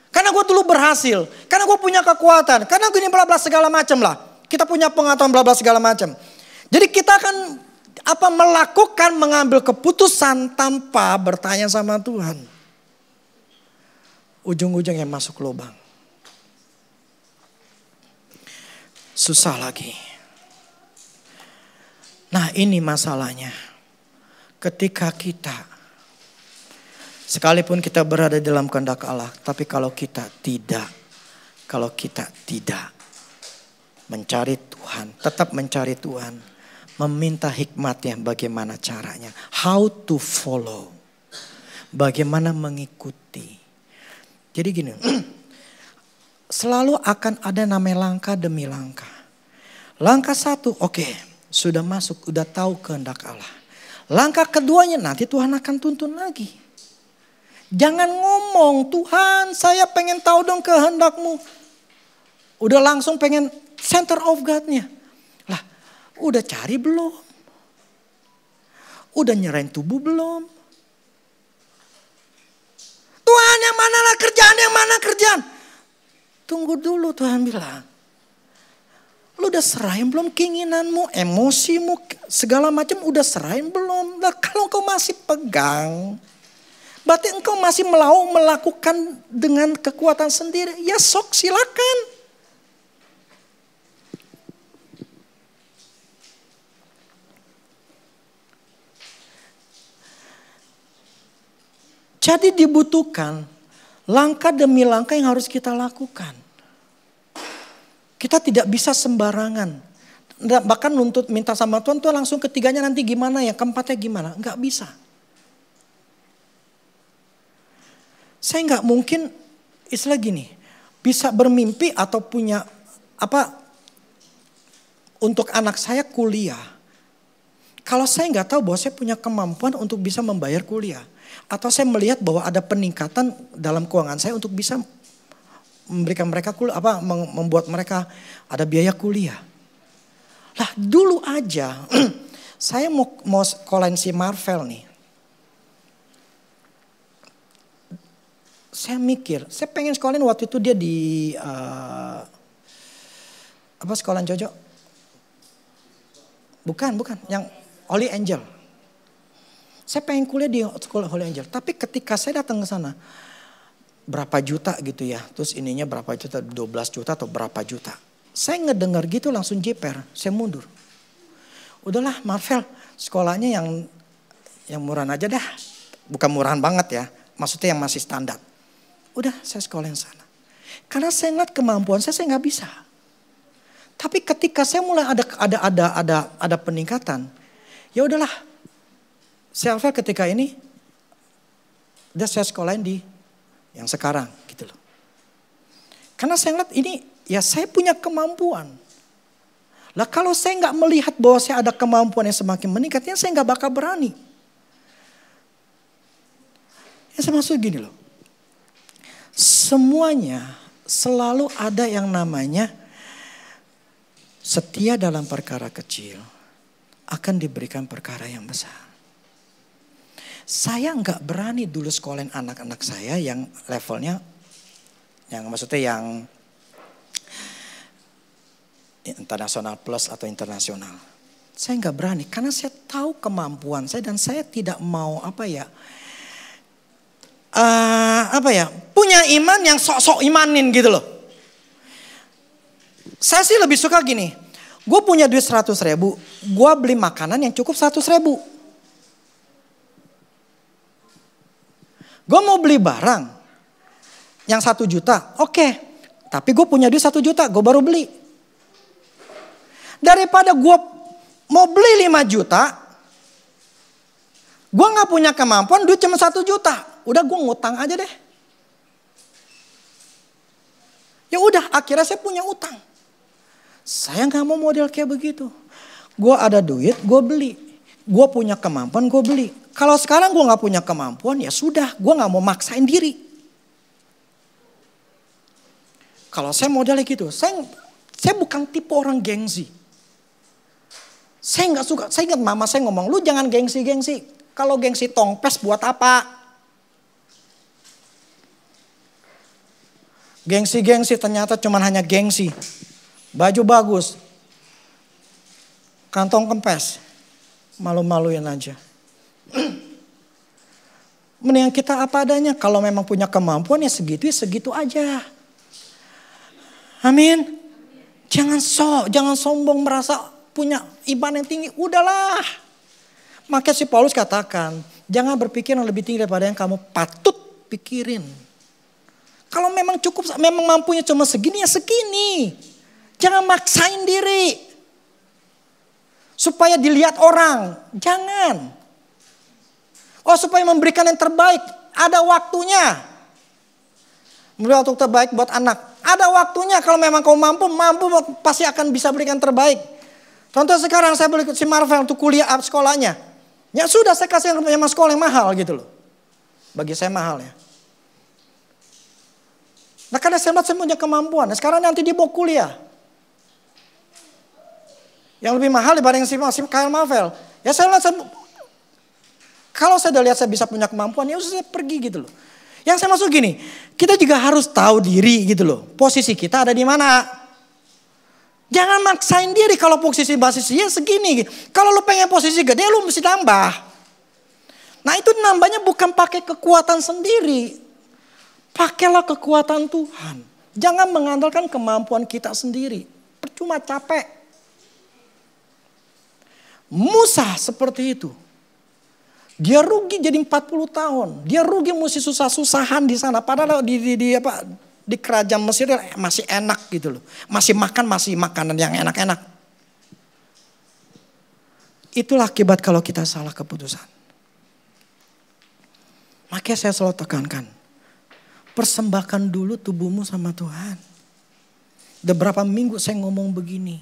Karena gua dulu berhasil, karena gua punya kekuatan, karena gini bla bla segala macam lah. Kita punya pengetahuan bla bla segala macam. Jadi kita akan melakukan mengambil keputusan tanpa bertanya sama Tuhan. Ujung-ujungnya masuk lubang. Susah lagi. Nah, ini masalahnya. Ketika kita sekalipun kita berada dalam kehendak Allah, tapi kalau kita tidak mencari Tuhan, tetap mencari Tuhan, meminta hikmatnya bagaimana caranya, how to follow, bagaimana mengikuti. Jadi gini, selalu akan ada namanya langkah demi langkah. Langkah satu, oke, sudah masuk, udah tahu kehendak Allah. Langkah keduanya nanti Tuhan akan tuntun lagi. Jangan ngomong, Tuhan saya pengen tahu dong kehendakmu. Udah langsung pengen center of God-nya. Lah, udah cari belum? Udah nyerahin tubuh belum? Tuhan yang mana kerjaan, yang mana kerjaan? Tunggu dulu, Tuhan bilang. Lu udah serahin belum keinginanmu, emosimu, segala macam udah serahin belum? Nah, kalau engkau masih pegang, berarti engkau masih melakukan dengan kekuatan sendiri. Ya sok silakan. Jadi dibutuhkan langkah demi langkah yang harus kita lakukan. Kita tidak bisa sembarangan. Bahkan nuntut minta sama Tuhan, Tuhan langsung ketiganya nanti gimana ya, keempatnya gimana. Enggak bisa. Saya enggak mungkin istilah gini, bisa bermimpi atau punya untuk anak saya kuliah. Kalau saya enggak tahu bahwa saya punya kemampuan untuk bisa membayar kuliah. Atau saya melihat bahwa ada peningkatan dalam keuangan saya untuk bisa memberikan mereka membuat mereka ada biaya kuliah. Lah dulu aja saya mau sekolahin si Marvel nih. Saya mikir, saya pengen sekolahin waktu itu dia di sekolahan Jojo? Bukan, yang Holy Angel. Saya pengen kuliah di sekolah Holy Angel, tapi ketika saya datang ke sana berapa juta gitu ya. Terus ininya berapa juta, 12 juta atau berapa juta. Saya ngedengar gitu langsung jeper, saya mundur. Udahlah Marvel, sekolahnya yang murahan aja dah. Bukan murahan banget ya, maksudnya yang masih standar. Udah saya sekolah yang sana. Karena saya ngeliat kemampuan saya nggak bisa. Tapi ketika saya mulai ada peningkatan, ya udahlah. Saya ketika ini, udah saya sekolahin di yang sekarang gitu loh. Karena saya ngeliat ini ya saya punya kemampuan. Lah kalau saya nggak melihat bahwa saya ada kemampuan yang semakin meningkatnya, saya nggak bakal berani. Ya saya maksud gini loh. Semuanya selalu ada yang namanya setia dalam perkara kecil akan diberikan perkara yang besar. Saya nggak berani dulu sekolahin anak-anak saya yang levelnya, yang maksudnya yang internasional plus atau internasional. Saya nggak berani karena saya tahu kemampuan saya dan saya tidak mau punya iman yang sok-sok imanin gitu loh. Saya sih lebih suka gini, gue punya duit 100.000, gue beli makanan yang cukup 100.000. Gue mau beli barang yang 1 juta, oke. Tapi gue punya duit 1 juta, gue baru beli. Daripada gue mau beli 5 juta, gue gak punya kemampuan, duit cuma 1 juta. Udah gue ngutang aja deh. Ya udah, akhirnya saya punya utang. Saya gak mau model kayak begitu. Gue ada duit, gue beli. Gue punya kemampuan, gue beli. Kalau sekarang gue gak punya kemampuan, ya sudah, gue gak mau maksain diri. Kalau saya modelnya gitu, saya bukan tipe orang gengsi. Saya gak suka, saya ingat mama saya ngomong, lu jangan gengsi-gengsi. Kalau gengsi tongpes buat apa? Gengsi-gengsi ternyata cuma hanya gengsi. Baju bagus, kantong kempes, malu-maluin aja. Mendingan kita apa adanya. Kalau memang punya kemampuan ya segitu aja. Amin. Jangan sombong merasa punya iman yang tinggi. Udahlah. Maka si Paulus katakan, jangan berpikir yang lebih tinggi daripada yang kamu patut pikirin. Kalau memang cukup, memang mampunya cuma segini ya segini. Jangan maksain diri. Supaya dilihat orang. Jangan. Oh supaya memberikan yang terbaik. Ada waktunya. Memberi waktu terbaik buat anak. Ada waktunya kalau memang kau mampu pasti akan bisa berikan terbaik. Contoh sekarang saya boleh ikut si Marvel untuk kuliah sekolahnya. Ya sudah, saya kasih yang sekolah yang mahal gitu loh. Bagi saya mahal ya. Nah karena saya punya kemampuan. Nah, sekarang nanti dia mau kuliah. Yang lebih mahal dibanding si Kyle Marvel. Ya saya lihat, kalau saya udah lihat saya bisa punya kemampuan, ya saya pergi gitu loh. Yang saya maksud gini, kita juga harus tahu diri gitu loh. Posisi kita ada di mana. Jangan maksain diri kalau posisi basisnya segini. Kalau lu pengen posisi gede, lu mesti tambah. Nah itu nambahnya bukan pakai kekuatan sendiri. Pakailah kekuatan Tuhan. Jangan mengandalkan kemampuan kita sendiri. Percuma capek. Musa seperti itu. Dia rugi jadi 40 tahun. Dia rugi mesti susah-susahan di sana. Padahal di kerajaan Mesir masih enak gitu loh. Masih makanan yang enak-enak. Itulah akibat kalau kita salah keputusan. Makanya saya selalu tekankan. Persembahkan dulu tubuhmu sama Tuhan. Udah berapa minggu saya ngomong begini.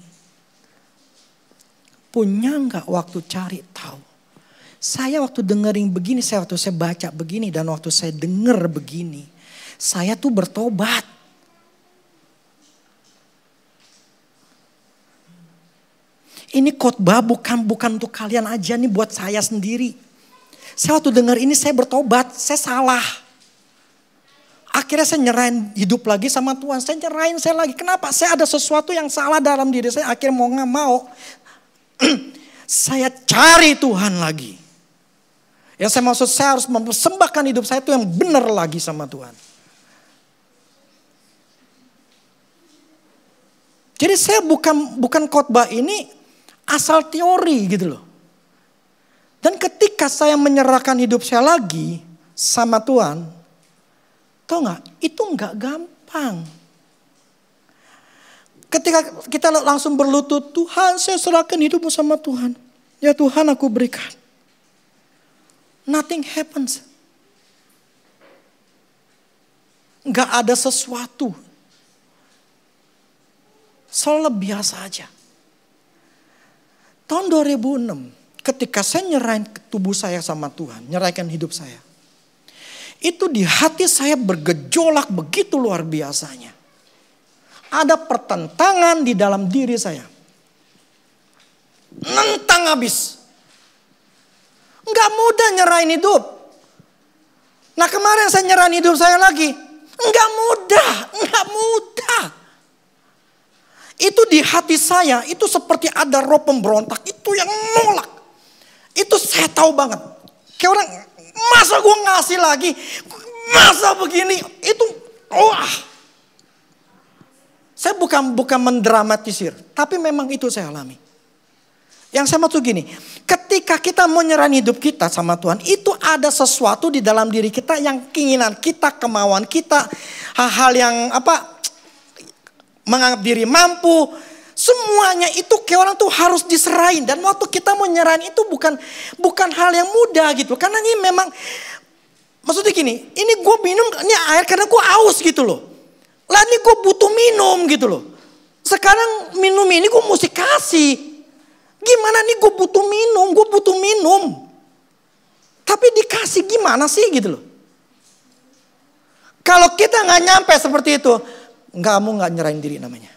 Punya nggak waktu cari tahu? Saya waktu dengerin begini, waktu saya baca begini, dan waktu saya denger begini, saya tuh bertobat. Ini khotbah bukan untuk kalian aja, nih buat saya sendiri. Saya waktu dengar ini saya bertobat, saya salah. Akhirnya saya nyerahin hidup lagi sama Tuhan. Saya nyerahin saya lagi. Kenapa? Saya ada sesuatu yang salah dalam diri saya. Akhirnya mau gak mau. Saya cari Tuhan lagi. Yang saya maksud, saya harus mempersembahkan hidup saya itu yang benar lagi sama Tuhan. Jadi saya bukan khotbah ini asal teori gitu loh. Dan ketika saya menyerahkan hidup saya lagi sama Tuhan, tahu nggak? Itu nggak gampang. Ketika kita langsung berlutut, Tuhan saya serahkan hidupmu sama Tuhan. Ya Tuhan aku berikan. Nothing happens. Nggak ada sesuatu. Selalu biasa aja. Tahun 2006. Ketika saya nyerahin tubuh saya sama Tuhan, nyerahkan hidup saya. Itu di hati saya bergejolak begitu luar biasanya. Ada pertentangan di dalam diri saya. Nentang habis. Nggak mudah nyerahin hidup. Nah kemarin saya nyerahin hidup saya lagi. Nggak mudah. Itu di hati saya, itu seperti ada roh pemberontak. Itu yang nolak. Itu saya tahu banget. Kayak orang, masa gue ngasih lagi? Masa begini? Itu, wah. Saya bukan mendramatisir. Tapi memang itu saya alami. Yang saya maksud gini. Ketika kita mau nyerahin hidup kita sama Tuhan. Itu ada sesuatu di dalam diri kita yang keinginan kita, kemauan kita. Hal-hal yang menganggap diri mampu. Semuanya itu kayak orang tuh harus diserahin. Dan waktu kita mau nyerahin itu bukan hal yang mudah gitu. Karena ini memang, maksudnya gini, ini gue minum ini air karena gue haus gitu loh. Lah ini gue butuh minum gitu loh. Sekarang minum ini gue mesti kasih. Gimana nih gue butuh minum. Tapi dikasih gimana sih gitu loh. Kalau kita gak nyampe seperti itu, kamu gak nyerahin diri namanya.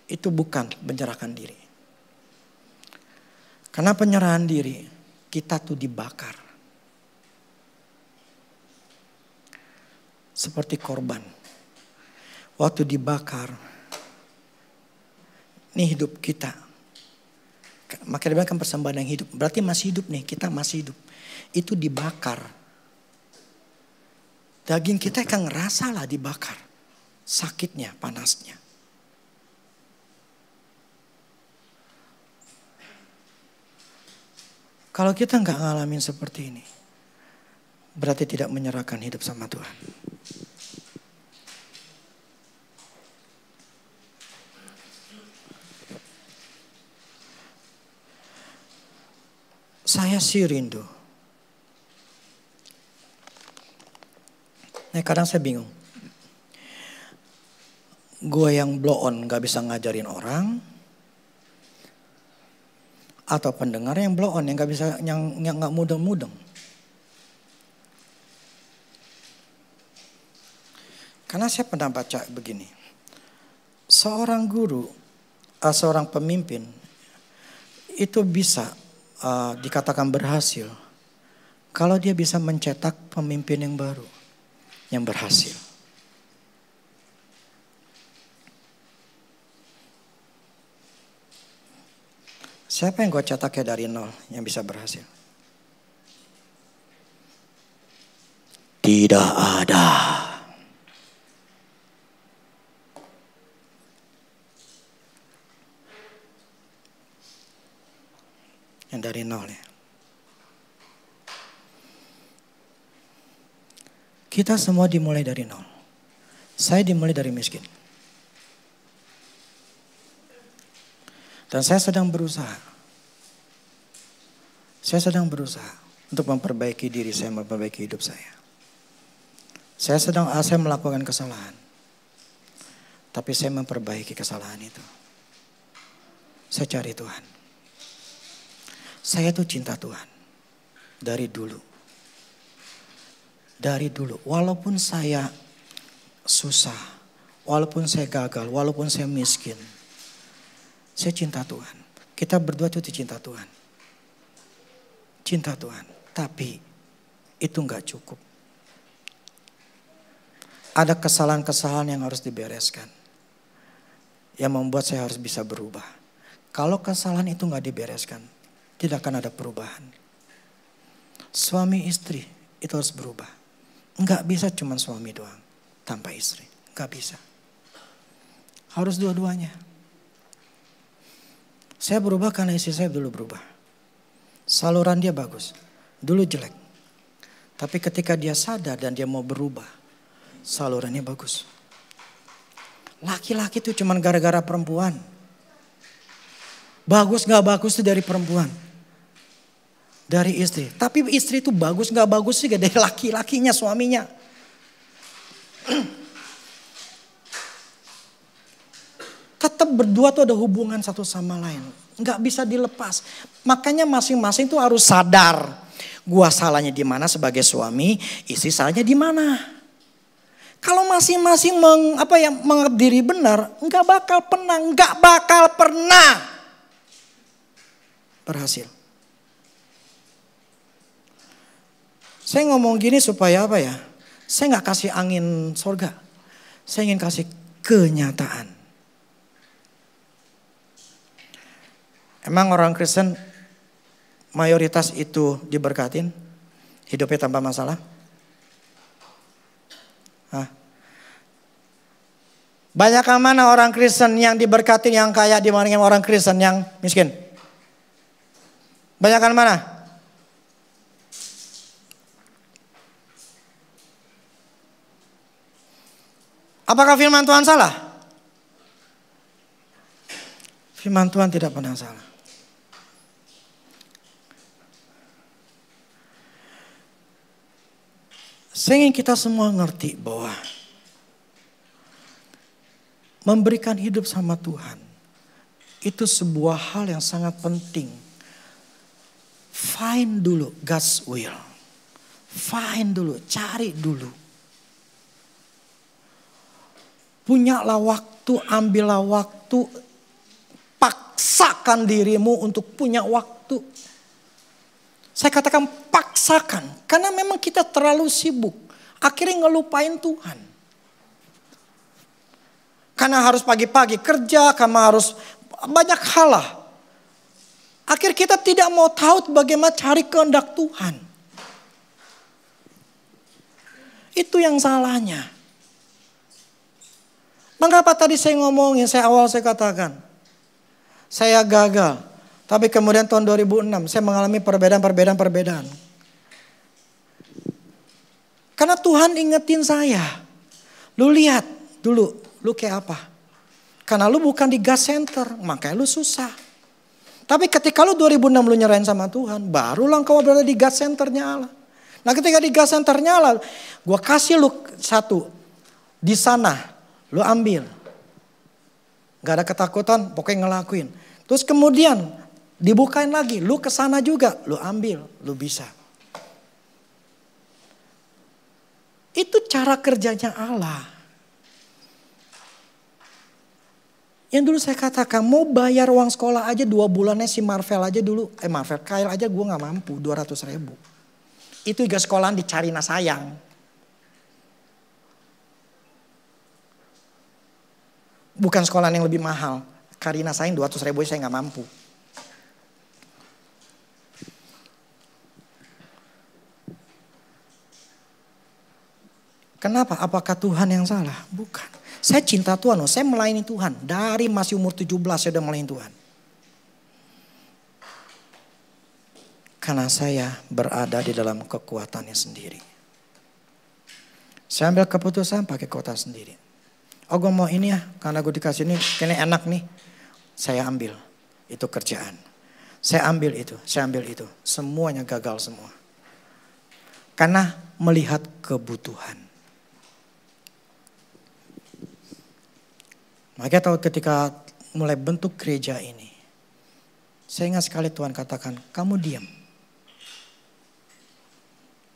Itu bukan menyerahkan diri. Karena penyerahan diri, kita tuh dibakar. Seperti korban. Waktu dibakar, ini hidup kita. Maka dia bilang kan persembahan yang hidup. Berarti masih hidup nih, kita masih hidup. Itu dibakar. Daging kita kan ngerasa lah dibakar. Sakitnya, panasnya. Kalau kita nggak ngalamin seperti ini, berarti tidak menyerahkan hidup sama Tuhan. Saya sih rindu. Nah, kadang saya bingung. gue yang blow on gak bisa ngajarin orang, atau pendengar yang blow on yang gak bisa, yang gak mudeng-mudeng. Karena saya pernah baca begini, seorang guru, seorang pemimpin itu bisa dikatakan berhasil kalau dia bisa mencetak pemimpin yang baru, yang berhasil. Siapa yang gue cetaknya dari nol yang bisa berhasil? Tidak ada. Yang dari nol ya. Kita semua dimulai dari nol. Saya dimulai dari miskin. Dan saya sedang berusaha. Saya sedang berusaha untuk memperbaiki diri saya, memperbaiki hidup saya. Saya melakukan kesalahan. Tapi saya memperbaiki kesalahan itu. Saya cari Tuhan. Saya tuh cinta Tuhan. Dari dulu. Dari dulu. Walaupun saya susah. Walaupun saya gagal. Walaupun saya miskin. Saya cinta Tuhan. Kita berdua tuh cinta Tuhan. Cinta Tuhan. Tapi itu gak cukup. Ada kesalahan-kesalahan yang harus dibereskan. Yang membuat saya harus bisa berubah. Kalau kesalahan itu gak dibereskan, tidak akan ada perubahan. Suami istri itu harus berubah. Gak bisa cuma suami doang tanpa istri. Gak bisa. Harus dua-duanya. Saya berubah karena istri saya dulu berubah. Saluran dia bagus. Dulu jelek. Tapi ketika dia sadar dan dia mau berubah, salurannya bagus. Laki-laki itu cuma gara-gara perempuan. Bagus gak bagus itu dari perempuan. Dari istri. Tapi istri itu bagus gak bagus juga dari laki-lakinya, suaminya. Tetap berdua tuh ada hubungan satu sama lain. Gak bisa dilepas. Makanya masing-masing tuh harus sadar. Gua salahnya di mana sebagai suami, istri salahnya di mana. Kalau masing-masing menganggap diri benar, gak bakal pernah berhasil. Saya ngomong gini supaya apa ya? Saya gak kasih angin sorga. Saya ingin kasih kenyataan. Emang orang Kristen mayoritas itu diberkatin? Hidupnya tanpa masalah? Hah? Banyak mana orang Kristen yang diberkatin yang kaya dibandingin orang Kristen yang miskin? Banyak mana? Apakah firman Tuhan salah? Firman Tuhan tidak pernah salah. Saya ingin kita semua ngerti bahwa memberikan hidup sama Tuhan itu sebuah hal yang sangat penting. Find dulu God's will. Find dulu, cari dulu. Punyalah waktu, ambillah waktu, paksakan dirimu untuk punya waktu. Saya katakan paksakan, karena memang kita terlalu sibuk. Akhirnya ngelupain Tuhan. Karena harus pagi-pagi kerja, karena harus banyak hal lah. Akhir kita tidak mau tahu bagaimana cari kehendak Tuhan. Itu yang salahnya. Mengapa tadi saya ngomongin, saya katakan. Saya gagal. Tapi kemudian tahun 2006 saya mengalami perbedaan. Karena Tuhan ingetin saya. Lu lihat dulu, lu kayak apa. Karena lu bukan di gas center, makanya lu susah. Tapi ketika lu 2006 lu nyerahin sama Tuhan, barulah engkau berada di gas centernya Allah. Nah ketika di gas centernya Allah, gua kasih lu satu. Di sana lu ambil. Gak ada ketakutan, pokoknya ngelakuin. Terus kemudian dibukain lagi, lu kesana juga, lu ambil, lu bisa. Itu cara kerjanya Allah. Yang dulu saya katakan mau bayar uang sekolah aja 2 bulannya si Marvel aja dulu. Marvel, Kyle aja gue gak mampu 200.000. Itu juga sekolahan dicari sayang. Bukan sekolahan yang lebih mahal. Karina sayang 200.000 saya gak mampu. Kenapa? Apakah Tuhan yang salah? Bukan. Saya cinta Tuhan, saya melayani Tuhan. Dari masih umur 17 saya udah melayani Tuhan. Karena saya berada di dalam kekuatannya sendiri. Saya ambil keputusan pakai kekuatan sendiri. Oh gue mau ini ya, karena gue dikasih ini enak nih. Saya ambil, itu kerjaan. Saya ambil itu, saya ambil itu. Semuanya gagal semua. Karena melihat kebutuhan. Makanya tahu ketika mulai bentuk gereja ini. Saya ingat sekali Tuhan katakan, kamu diam.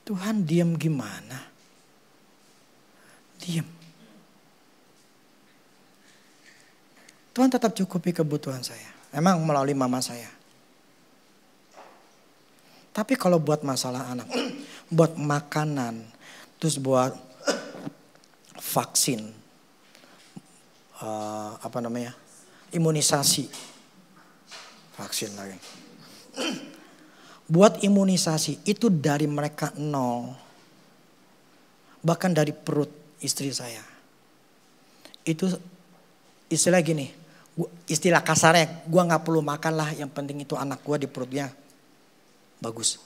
Tuhan diam gimana? Diam. Tuhan tetap cukupi kebutuhan saya. Memang melalui mama saya. Tapi kalau buat masalah anak, buat makanan, terus buat vaksin, imunisasi, vaksin lagi. Buat imunisasi itu dari mereka 0, bahkan dari perut istri saya. Itu istilah gini, istilah kasarnya, gue nggak perlu makan lah, yang penting itu anak gue di perutnya bagus.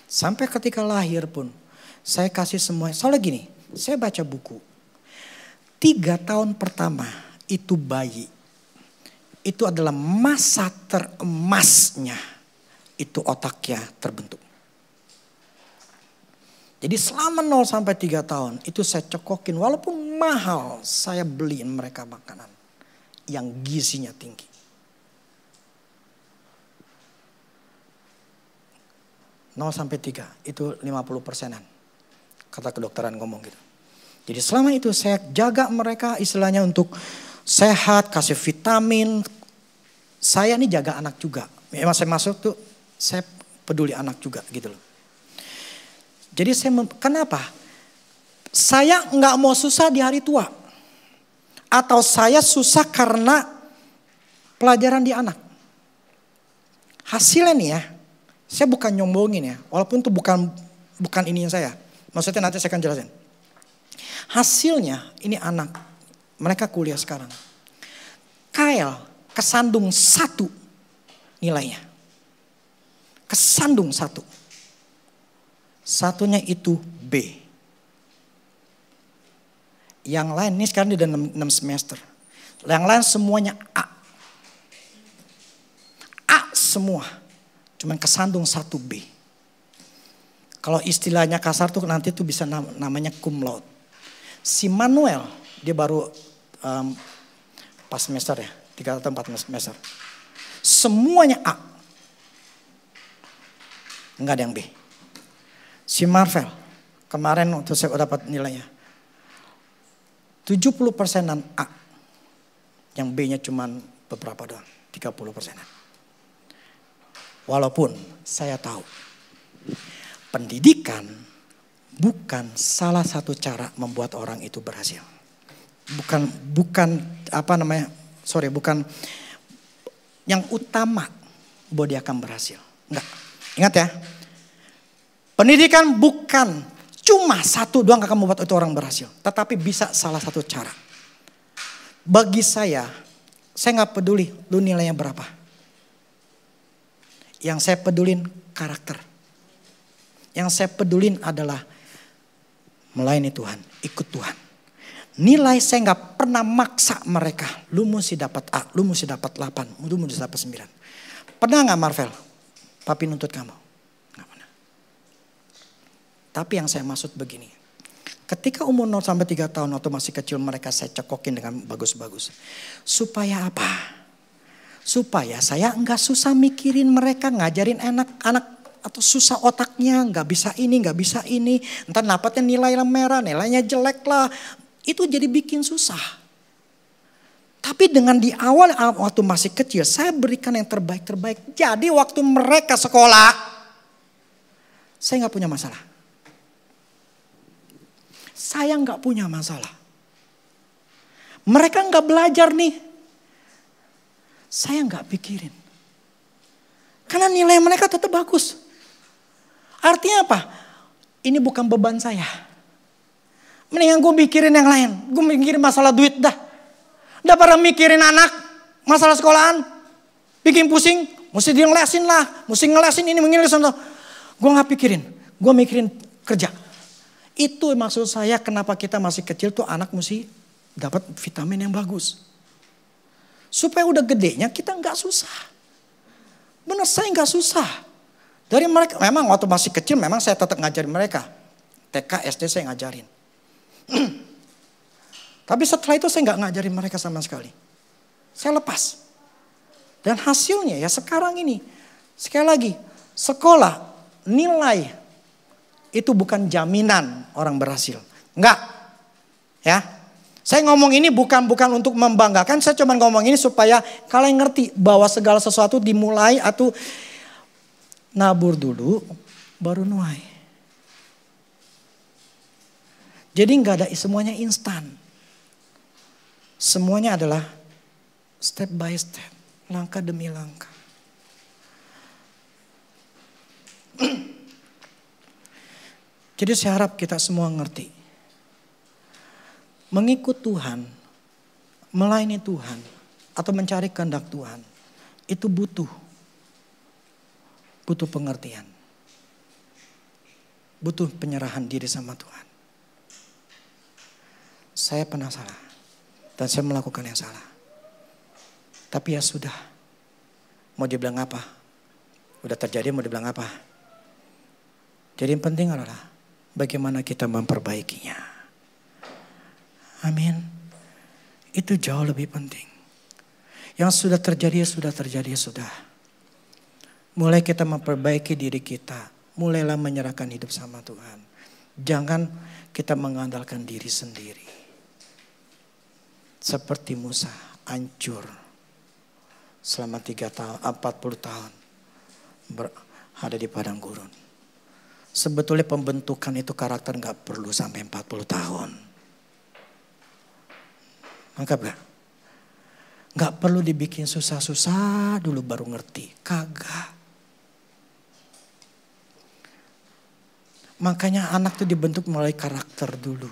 Sampai ketika lahir pun, saya kasih semua. Soalnya gini, saya baca buku. 3 tahun pertama itu bayi, itu adalah masa teremasnya, itu otaknya terbentuk. Jadi selama 0 sampai 3 tahun itu saya cekokin, walaupun mahal saya beliin mereka makanan yang gizinya tinggi. Nol sampai 3 itu 50%-an. Kata kedokteran ngomong gitu. Jadi selama itu saya jaga mereka istilahnya untuk sehat, kasih vitamin. Saya nih jaga anak juga. Memang saya masuk tuh saya peduli anak juga gitu loh. Jadi kenapa? Saya nggak mau susah di hari tua. Atau saya susah karena pelajaran di anak. Hasilnya nih ya, saya bukan nyombongin ya. Walaupun itu bukan ininya saya. Maksudnya nanti saya akan jelasin. Hasilnya ini anak, mereka kuliah sekarang. Kyle kesandung 1 nilainya. Kesandung 1. Satunya itu B. Yang lain, ini sekarang dia udah 6 semester. Yang lain semuanya A. A semua. Cuman kesandung 1 B. Kalau istilahnya kasar tuh nanti tuh bisa namanya cum laude. Si Manuel, dia baru pas semester ya, 3 atau 4 semester. Semuanya A. Enggak ada yang B. Si Marvel, kemarin waktu saya dapat nilainya. 70%-an A. Yang B-nya cuma beberapa doang, 30%-an. Walaupun saya tahu, pendidikan bukan salah satu cara membuat orang itu berhasil. Bukan yang utama bahwa dia akan berhasil. Enggak. Ingat ya. Pendidikan bukan cuma satu doang akan membuat itu orang berhasil. Tetapi bisa salah satu cara. Bagi saya nggak peduli lu nilainya berapa. Yang saya pedulin karakter. Yang saya pedulin adalah melayani Tuhan, ikut Tuhan. Nilai saya nggak pernah maksa mereka. Lu mesti dapat A, lu mesti dapat 8, lu mesti dapat 9. Pernah nggak Marvel? Papi nuntut kamu? Nggak pernah. Tapi yang saya maksud begini. Ketika umur 0 sampai 3 tahun waktu masih kecil mereka saya cekokin dengan bagus-bagus. Supaya apa? Supaya saya enggak susah mikirin mereka, ngajarin anak-anak atau susah otaknya, enggak bisa ini, enggak bisa ini. Entar dapatnya nilai merah, nilainya jelek lah. Itu jadi bikin susah. Tapi dengan di awal waktu masih kecil saya berikan yang terbaik-terbaik. Jadi waktu mereka sekolah saya nggak punya masalah. Saya nggak punya masalah. Mereka nggak belajar nih. Saya nggak pikirin. Karena nilai mereka tetap bagus. Artinya apa? Ini bukan beban saya. Mendingan gue mikirin yang lain. Gue mikirin masalah duit dah. Udah pada mikirin anak, masalah sekolahan, bikin pusing, mesti dia ngelesin lah, mesti ngelesin ini, ngelesin itu. Gue gak pikirin, gue mikirin kerja. Itu maksud saya kenapa kita masih kecil tuh anak mesti dapat vitamin yang bagus. Supaya udah gedenya kita gak susah. Bener saya gak susah. Dari mereka, memang waktu masih kecil memang saya tetap ngajarin mereka. TK, SD saya ngajarin. Tapi setelah itu saya nggak ngajarin mereka sama sekali. Saya lepas. Dan hasilnya ya sekarang ini. Sekali lagi, sekolah nilai itu bukan jaminan orang berhasil. Enggak. Ya. Saya ngomong ini bukan untuk membanggakan. Saya cuma ngomong ini supaya kalian ngerti bahwa segala sesuatu dimulai atau nabur dulu baru nuai. Jadi nggak ada semuanya instan. Semuanya adalah step by step, langkah demi langkah. Jadi saya harap kita semua ngerti. Mengikut Tuhan, melayani Tuhan, atau mencari kehendak Tuhan, itu butuh pengertian. Butuh penyerahan diri sama Tuhan. Saya pernah salah. Dan saya melakukan yang salah. Tapi ya sudah. Mau dibilang apa? Udah terjadi mau dibilang apa? Jadi yang penting adalah bagaimana kita memperbaikinya. Amin. Itu jauh lebih penting. Yang sudah terjadi ya sudah. Mulai kita memperbaiki diri kita. Mulailah menyerahkan hidup sama Tuhan. Jangan kita mengandalkan diri sendiri. Seperti Musa hancur selama 40 tahun ada di padang gurun. Sebetulnya pembentukan itu karakter gak perlu sampai 40 tahun. Anggap gak? Gak perlu dibikin susah-susah dulu baru ngerti. Kagak. Makanya anak itu dibentuk melalui karakter dulu.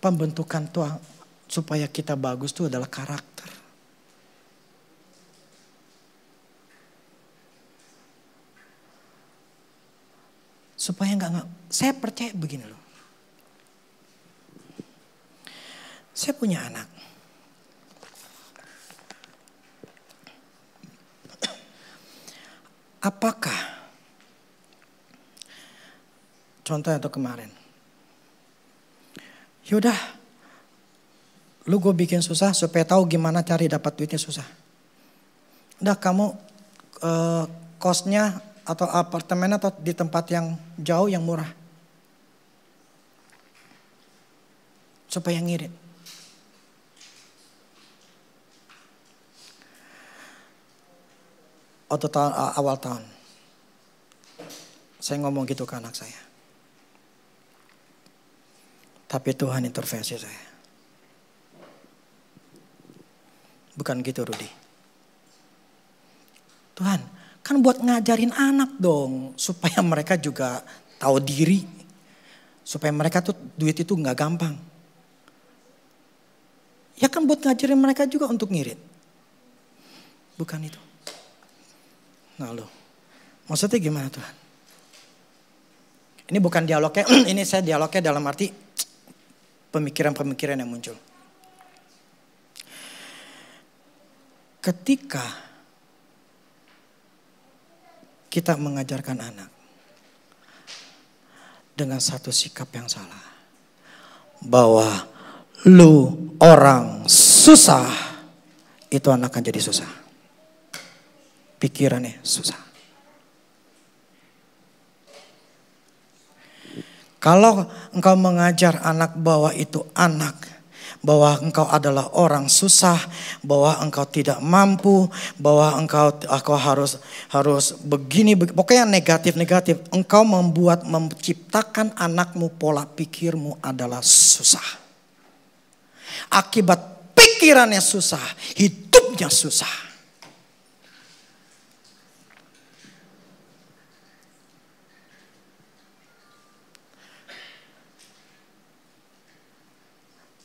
Pembentukan Tuhan supaya kita bagus itu adalah karakter. Supaya enggak, saya percaya begini loh. Saya punya anak. Apakah contohnya untuk kemarin. Yaudah, lu gue bikin susah supaya tahu gimana cari dapat duitnya susah. Udah kamu kosnya atau apartemen atau di tempat yang jauh yang murah. Supaya ngirit. Waktu awal tahun. Saya ngomong gitu ke anak saya. Tapi Tuhan intervensi saya. Bukan gitu Rudy. Tuhan, kan buat ngajarin anak dong. Supaya mereka juga tahu diri. Supaya mereka tuh duit itu gak gampang. Ya kan buat ngajarin mereka juga untuk ngirit. Bukan itu. Nah lo, maksudnya gimana Tuhan? Ini bukan dialognya, ini saya dialognya dalam arti pemikiran-pemikiran yang muncul. Ketika kita mengajarkan anak, dengan satu sikap yang salah. Bahwa lu orang susah, itu anak akan jadi susah. Pikirannya susah. Kalau engkau mengajar anak bahwa itu anak, bahwa engkau adalah orang susah, bahwa engkau tidak mampu, bahwa engkau harus begini, pokoknya negatif. Engkau menciptakan anakmu, pola pikirmu adalah susah. Akibat pikirannya susah, hidupnya susah.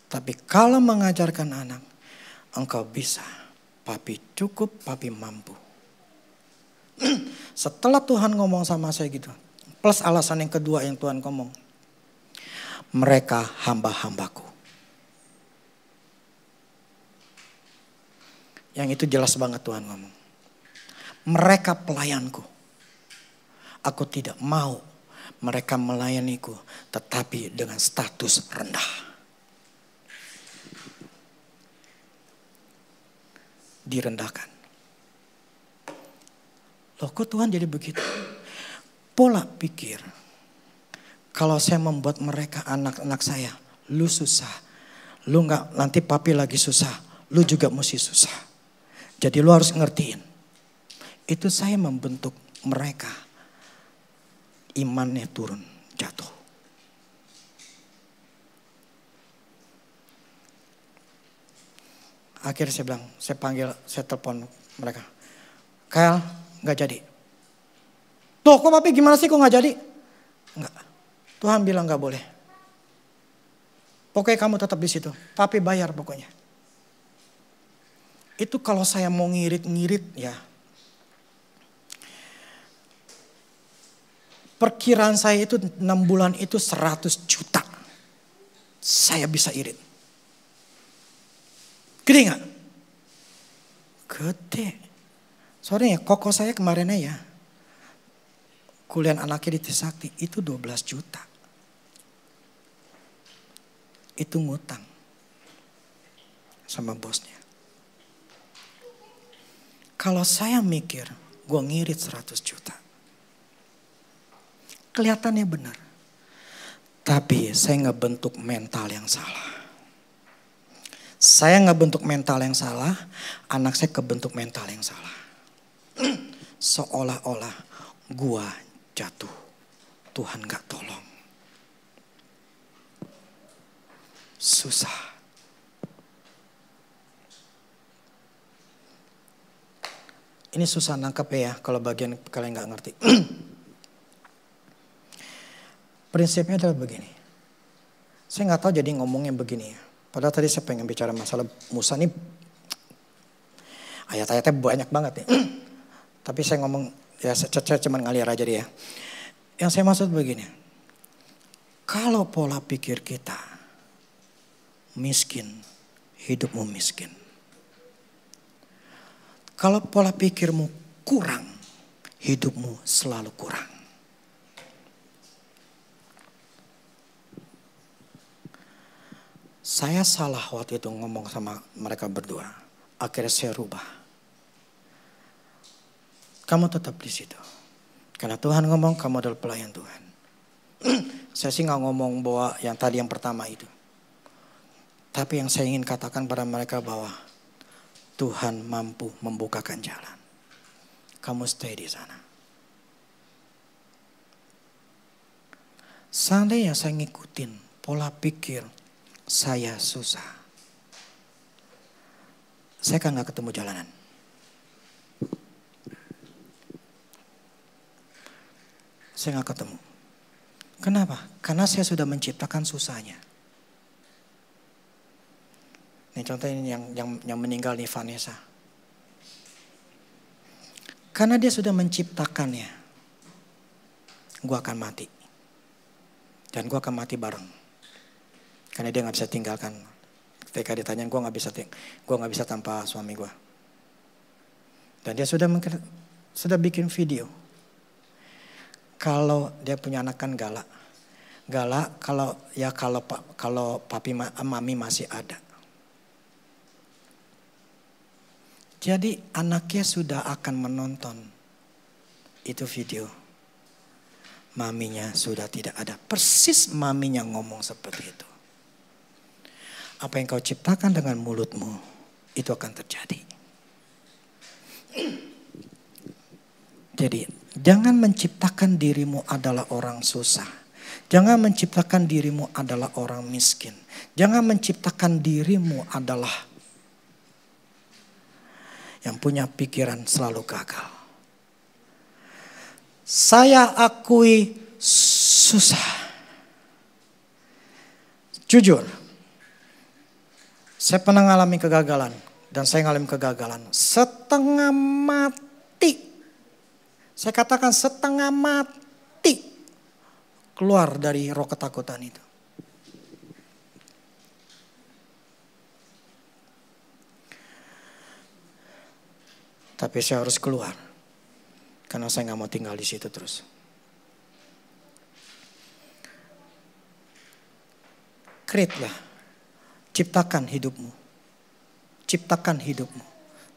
Tapi kalau mengajarkan anak, engkau bisa. Papi cukup, papi mampu. Setelah Tuhan ngomong sama saya gitu. Plus alasan yang kedua yang Tuhan ngomong. Mereka hamba-hambaku. Yang itu jelas banget Tuhan ngomong. Mereka pelayanku. Aku tidak mau mereka melayaniku. Tetapi dengan status rendah. Direndahkan. Loh kok Tuhan jadi begitu? Pola pikir. Kalau saya membuat mereka anak-anak saya, lu susah. Lu nggak, nanti papi lagi susah. Lu juga mesti susah. Jadi lu harus ngertiin. Itu saya membentuk mereka. Imannya turun, jatuh. Akhirnya saya bilang, saya telepon mereka. Kyle, gak jadi. Tuh kok papi gimana sih kok gak jadi? Enggak, Tuhan bilang gak boleh. Pokoknya kamu tetap di situ. Papi bayar pokoknya. Itu kalau saya mau ngirit-ngirit ya. Perkiraan saya itu 6 bulan itu 100 juta. Saya bisa irit. Gede gak? Gede. Soalnya koko saya kemarin ya. Kuliah anaknya di Trisakti itu 12 juta. Itu ngutang. Sama bosnya. Kalau saya mikir gue ngirit 100 juta. Kelihatannya benar. Tapi saya ngebentuk mental yang salah. Saya ngebentuk mental yang salah, anak saya kebentuk mental yang salah. Seolah-olah gua jatuh, Tuhan gak tolong. Susah. Ini susah nangkep ya kalau bagian kalian gak ngerti. Prinsipnya adalah begini. Saya gak tahu jadi ngomongnya begini ya. Padahal tadi saya pengen bicara masalah Musa ini ayat-ayatnya banyak banget ya. Tapi saya ngomong ya saya cuma ngalir aja deh ya. Yang saya maksud begini. Kalau pola pikir kita miskin, hidupmu miskin. Kalau pola pikirmu kurang, hidupmu selalu kurang. Saya salah waktu itu ngomong sama mereka berdua. Akhirnya saya rubah. Kamu tetap di situ. Karena Tuhan ngomong kamu adalah pelayan Tuhan. Saya sih gak ngomong bahwa yang tadi yang pertama itu. Tapi yang saya ingin katakan pada mereka bahwa Tuhan mampu membukakan jalan. Kamu stay di sana. Seandainya saya ngikutin pola pikir saya susah. Saya kan gak ketemu jalanan. Saya gak ketemu. Kenapa? Karena saya sudah menciptakan susahnya. Ini contoh ini yang meninggal nih Vanessa. Karena dia sudah menciptakannya. Gue akan mati. Dan gue akan mati bareng. Karena dia gak bisa tinggalkan. Ketika ditanya gue gak bisa tanpa suami gue. Dan dia sudah bikin video. Kalau dia punya anak kan galak. galak kalau papi mami masih ada. Jadi anaknya sudah akan menonton itu video. Maminya sudah tidak ada. Persis maminya ngomong seperti itu. Apa yang kau ciptakan dengan mulutmu, itu akan terjadi. Jadi jangan menciptakan dirimu adalah orang susah. Jangan menciptakan dirimu adalah orang miskin. Jangan menciptakan dirimu adalah yang punya pikiran selalu gagal. Saya akui susah. Jujur, saya pernah mengalami kegagalan. Dan saya mengalami kegagalan setengah mati. Saya katakan setengah mati. Keluar dari roh ketakutan itu. Tapi saya harus keluar. Karena saya gak mau tinggal di situ terus. Create-lah. Ciptakan hidupmu. Ciptakan hidupmu.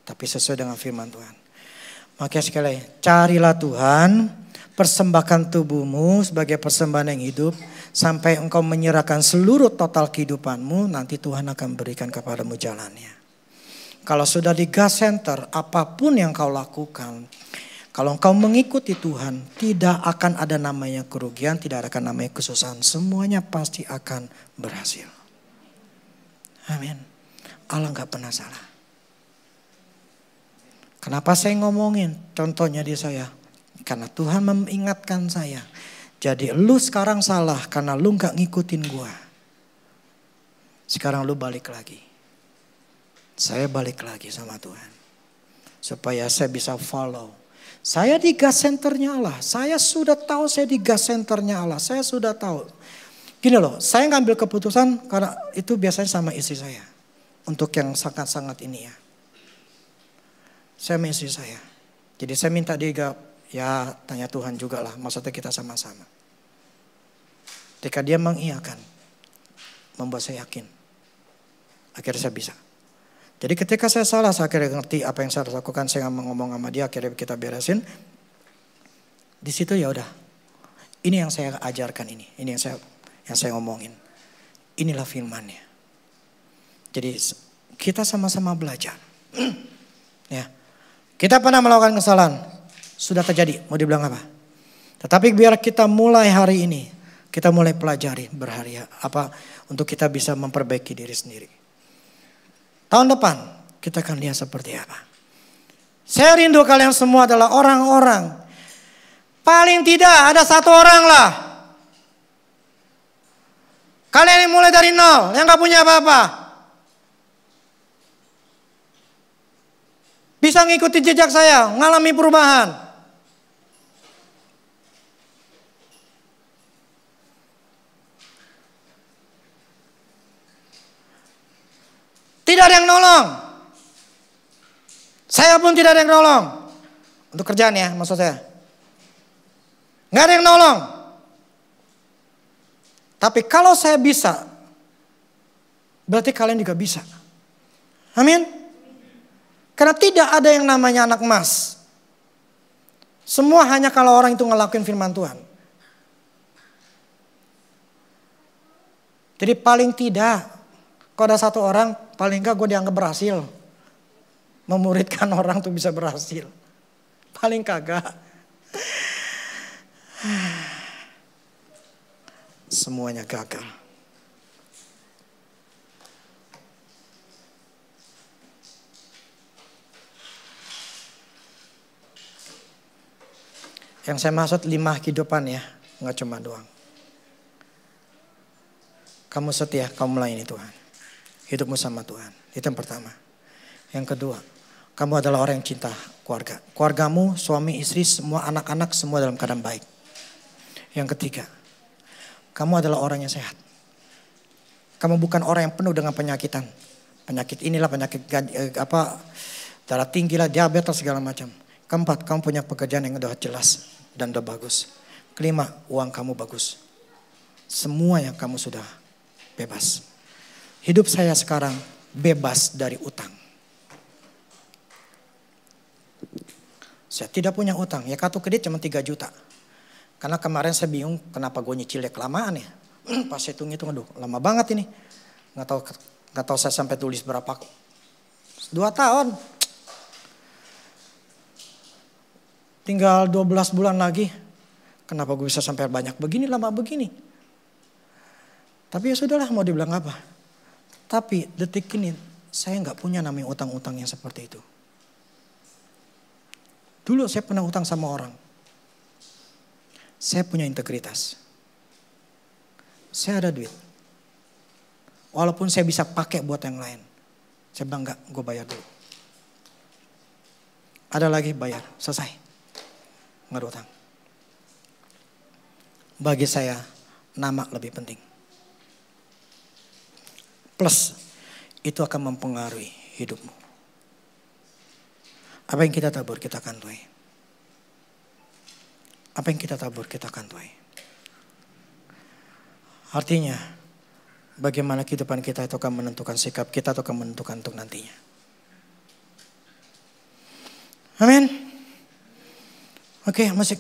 Tapi sesuai dengan firman Tuhan. Makanya sekali lagi, carilah Tuhan. Persembahkan tubuhmu sebagai persembahan yang hidup. Sampai engkau menyerahkan seluruh total kehidupanmu. Nanti Tuhan akan berikan kepadamu jalannya. Kalau sudah di gas center, apapun yang kau lakukan. Kalau engkau mengikuti Tuhan, tidak akan ada namanya kerugian, tidak akan namanya kesusahan. Semuanya pasti akan berhasil. Amin. Allah gak pernah salah. Kenapa saya ngomongin? Contohnya di saya. Karena Tuhan mengingatkan saya. Jadi lu sekarang salah karena lu gak ngikutin gua. Sekarang lu balik lagi. Saya balik lagi sama Tuhan. Supaya saya bisa follow. Saya di gas centernya Allah. Saya sudah tahu saya di gas centernya Allah. Saya sudah tahu. Gini loh, saya ngambil keputusan karena itu biasanya sama istri saya. Untuk yang sangat-sangat ini ya. Saya sama istri saya. Jadi saya minta dia ya tanya Tuhan juga lah. Maksudnya kita sama-sama. Ketika dia mengiyakan. Membuat saya yakin. Akhirnya saya bisa. Jadi ketika saya salah, saya akhirnya ngerti apa yang saya harus lakukan. Saya ngomong sama dia, akhirnya kita beresin. Di situ ya udah. Ini yang saya ajarkan ini. Ini yang saya ngomongin. Inilah firman-Nya. Jadi kita sama-sama belajar. Ya. Kita pernah melakukan kesalahan. Sudah terjadi. Mau dibilang apa? Tetapi biar kita mulai hari ini. Kita mulai pelajari berhari apa untuk kita bisa memperbaiki diri sendiri. Tahun depan kita akan lihat seperti apa. Saya rindu kalian semua adalah orang-orang. Paling tidak ada satu orang lah. Kalian yang mulai dari nol. Yang gak punya apa-apa. Bisa ngikuti jejak saya. Ngalami perubahan. Tidak ada yang nolong. Saya pun tidak ada yang nolong. Untuk kerjaan ya maksud saya. Nggak ada yang nolong. Tapi kalau saya bisa. Berarti kalian juga bisa. Amin. Karena tidak ada yang namanya anak emas. Semua hanya kalau orang itu ngelakuin firman Tuhan. Jadi paling tidak. Kalau ada satu orang, paling enggak gue dianggap berhasil. Memuridkan orang tuh bisa berhasil. Paling kagak. Semuanya gagal. Yang saya maksud 5 kehidupan ya. Enggak cuma doang. Kamu setia, kamu melayani Tuhan. Hidupmu sama Tuhan. Itu yang pertama. Yang kedua, kamu adalah orang yang cinta keluarga. Keluargamu, suami, istri, semua anak-anak, semua dalam keadaan baik. Yang ketiga, kamu adalah orang yang sehat. Kamu bukan orang yang penuh dengan penyakitan. Penyakit inilah, penyakit darah tinggi lah, diabetes segala macam. Keempat, kamu punya pekerjaan yang udah jelas dan udah bagus. Kelima, uang kamu bagus. semua yang kamu sudah bebas. Hidup saya sekarang bebas dari utang. Saya tidak punya utang. Ya kartu kredit cuma 3 juta. Karena kemarin saya bingung kenapa gue nyicilnya kelamaan ya. Pas hitung-hitung, aduh lama banget ini. Nggak tahu saya sampai tulis berapa. 2 tahun. Tinggal 12 bulan lagi. Kenapa gue bisa sampai banyak begini, lama begini. Tapi ya sudahlah, mau dibilang apa. Tapi detik ini saya nggak punya namanya utang-utang yang seperti itu. Dulu saya pernah utang sama orang. Saya punya integritas. Saya ada duit. Walaupun saya bisa pakai buat yang lain. Saya bilang enggak, gue bayar dulu. Ada lagi bayar, selesai. Nggak ada utang. Bagi saya, nama lebih penting. Plus, itu akan mempengaruhi hidupmu. Apa yang kita tabur, kita akan tuai. Apa yang kita tabur, kita akan tuai. Artinya, bagaimana kehidupan kita itu akan menentukan sikap kita atau akan menentukan untuk nantinya. Amin. Oke, musik.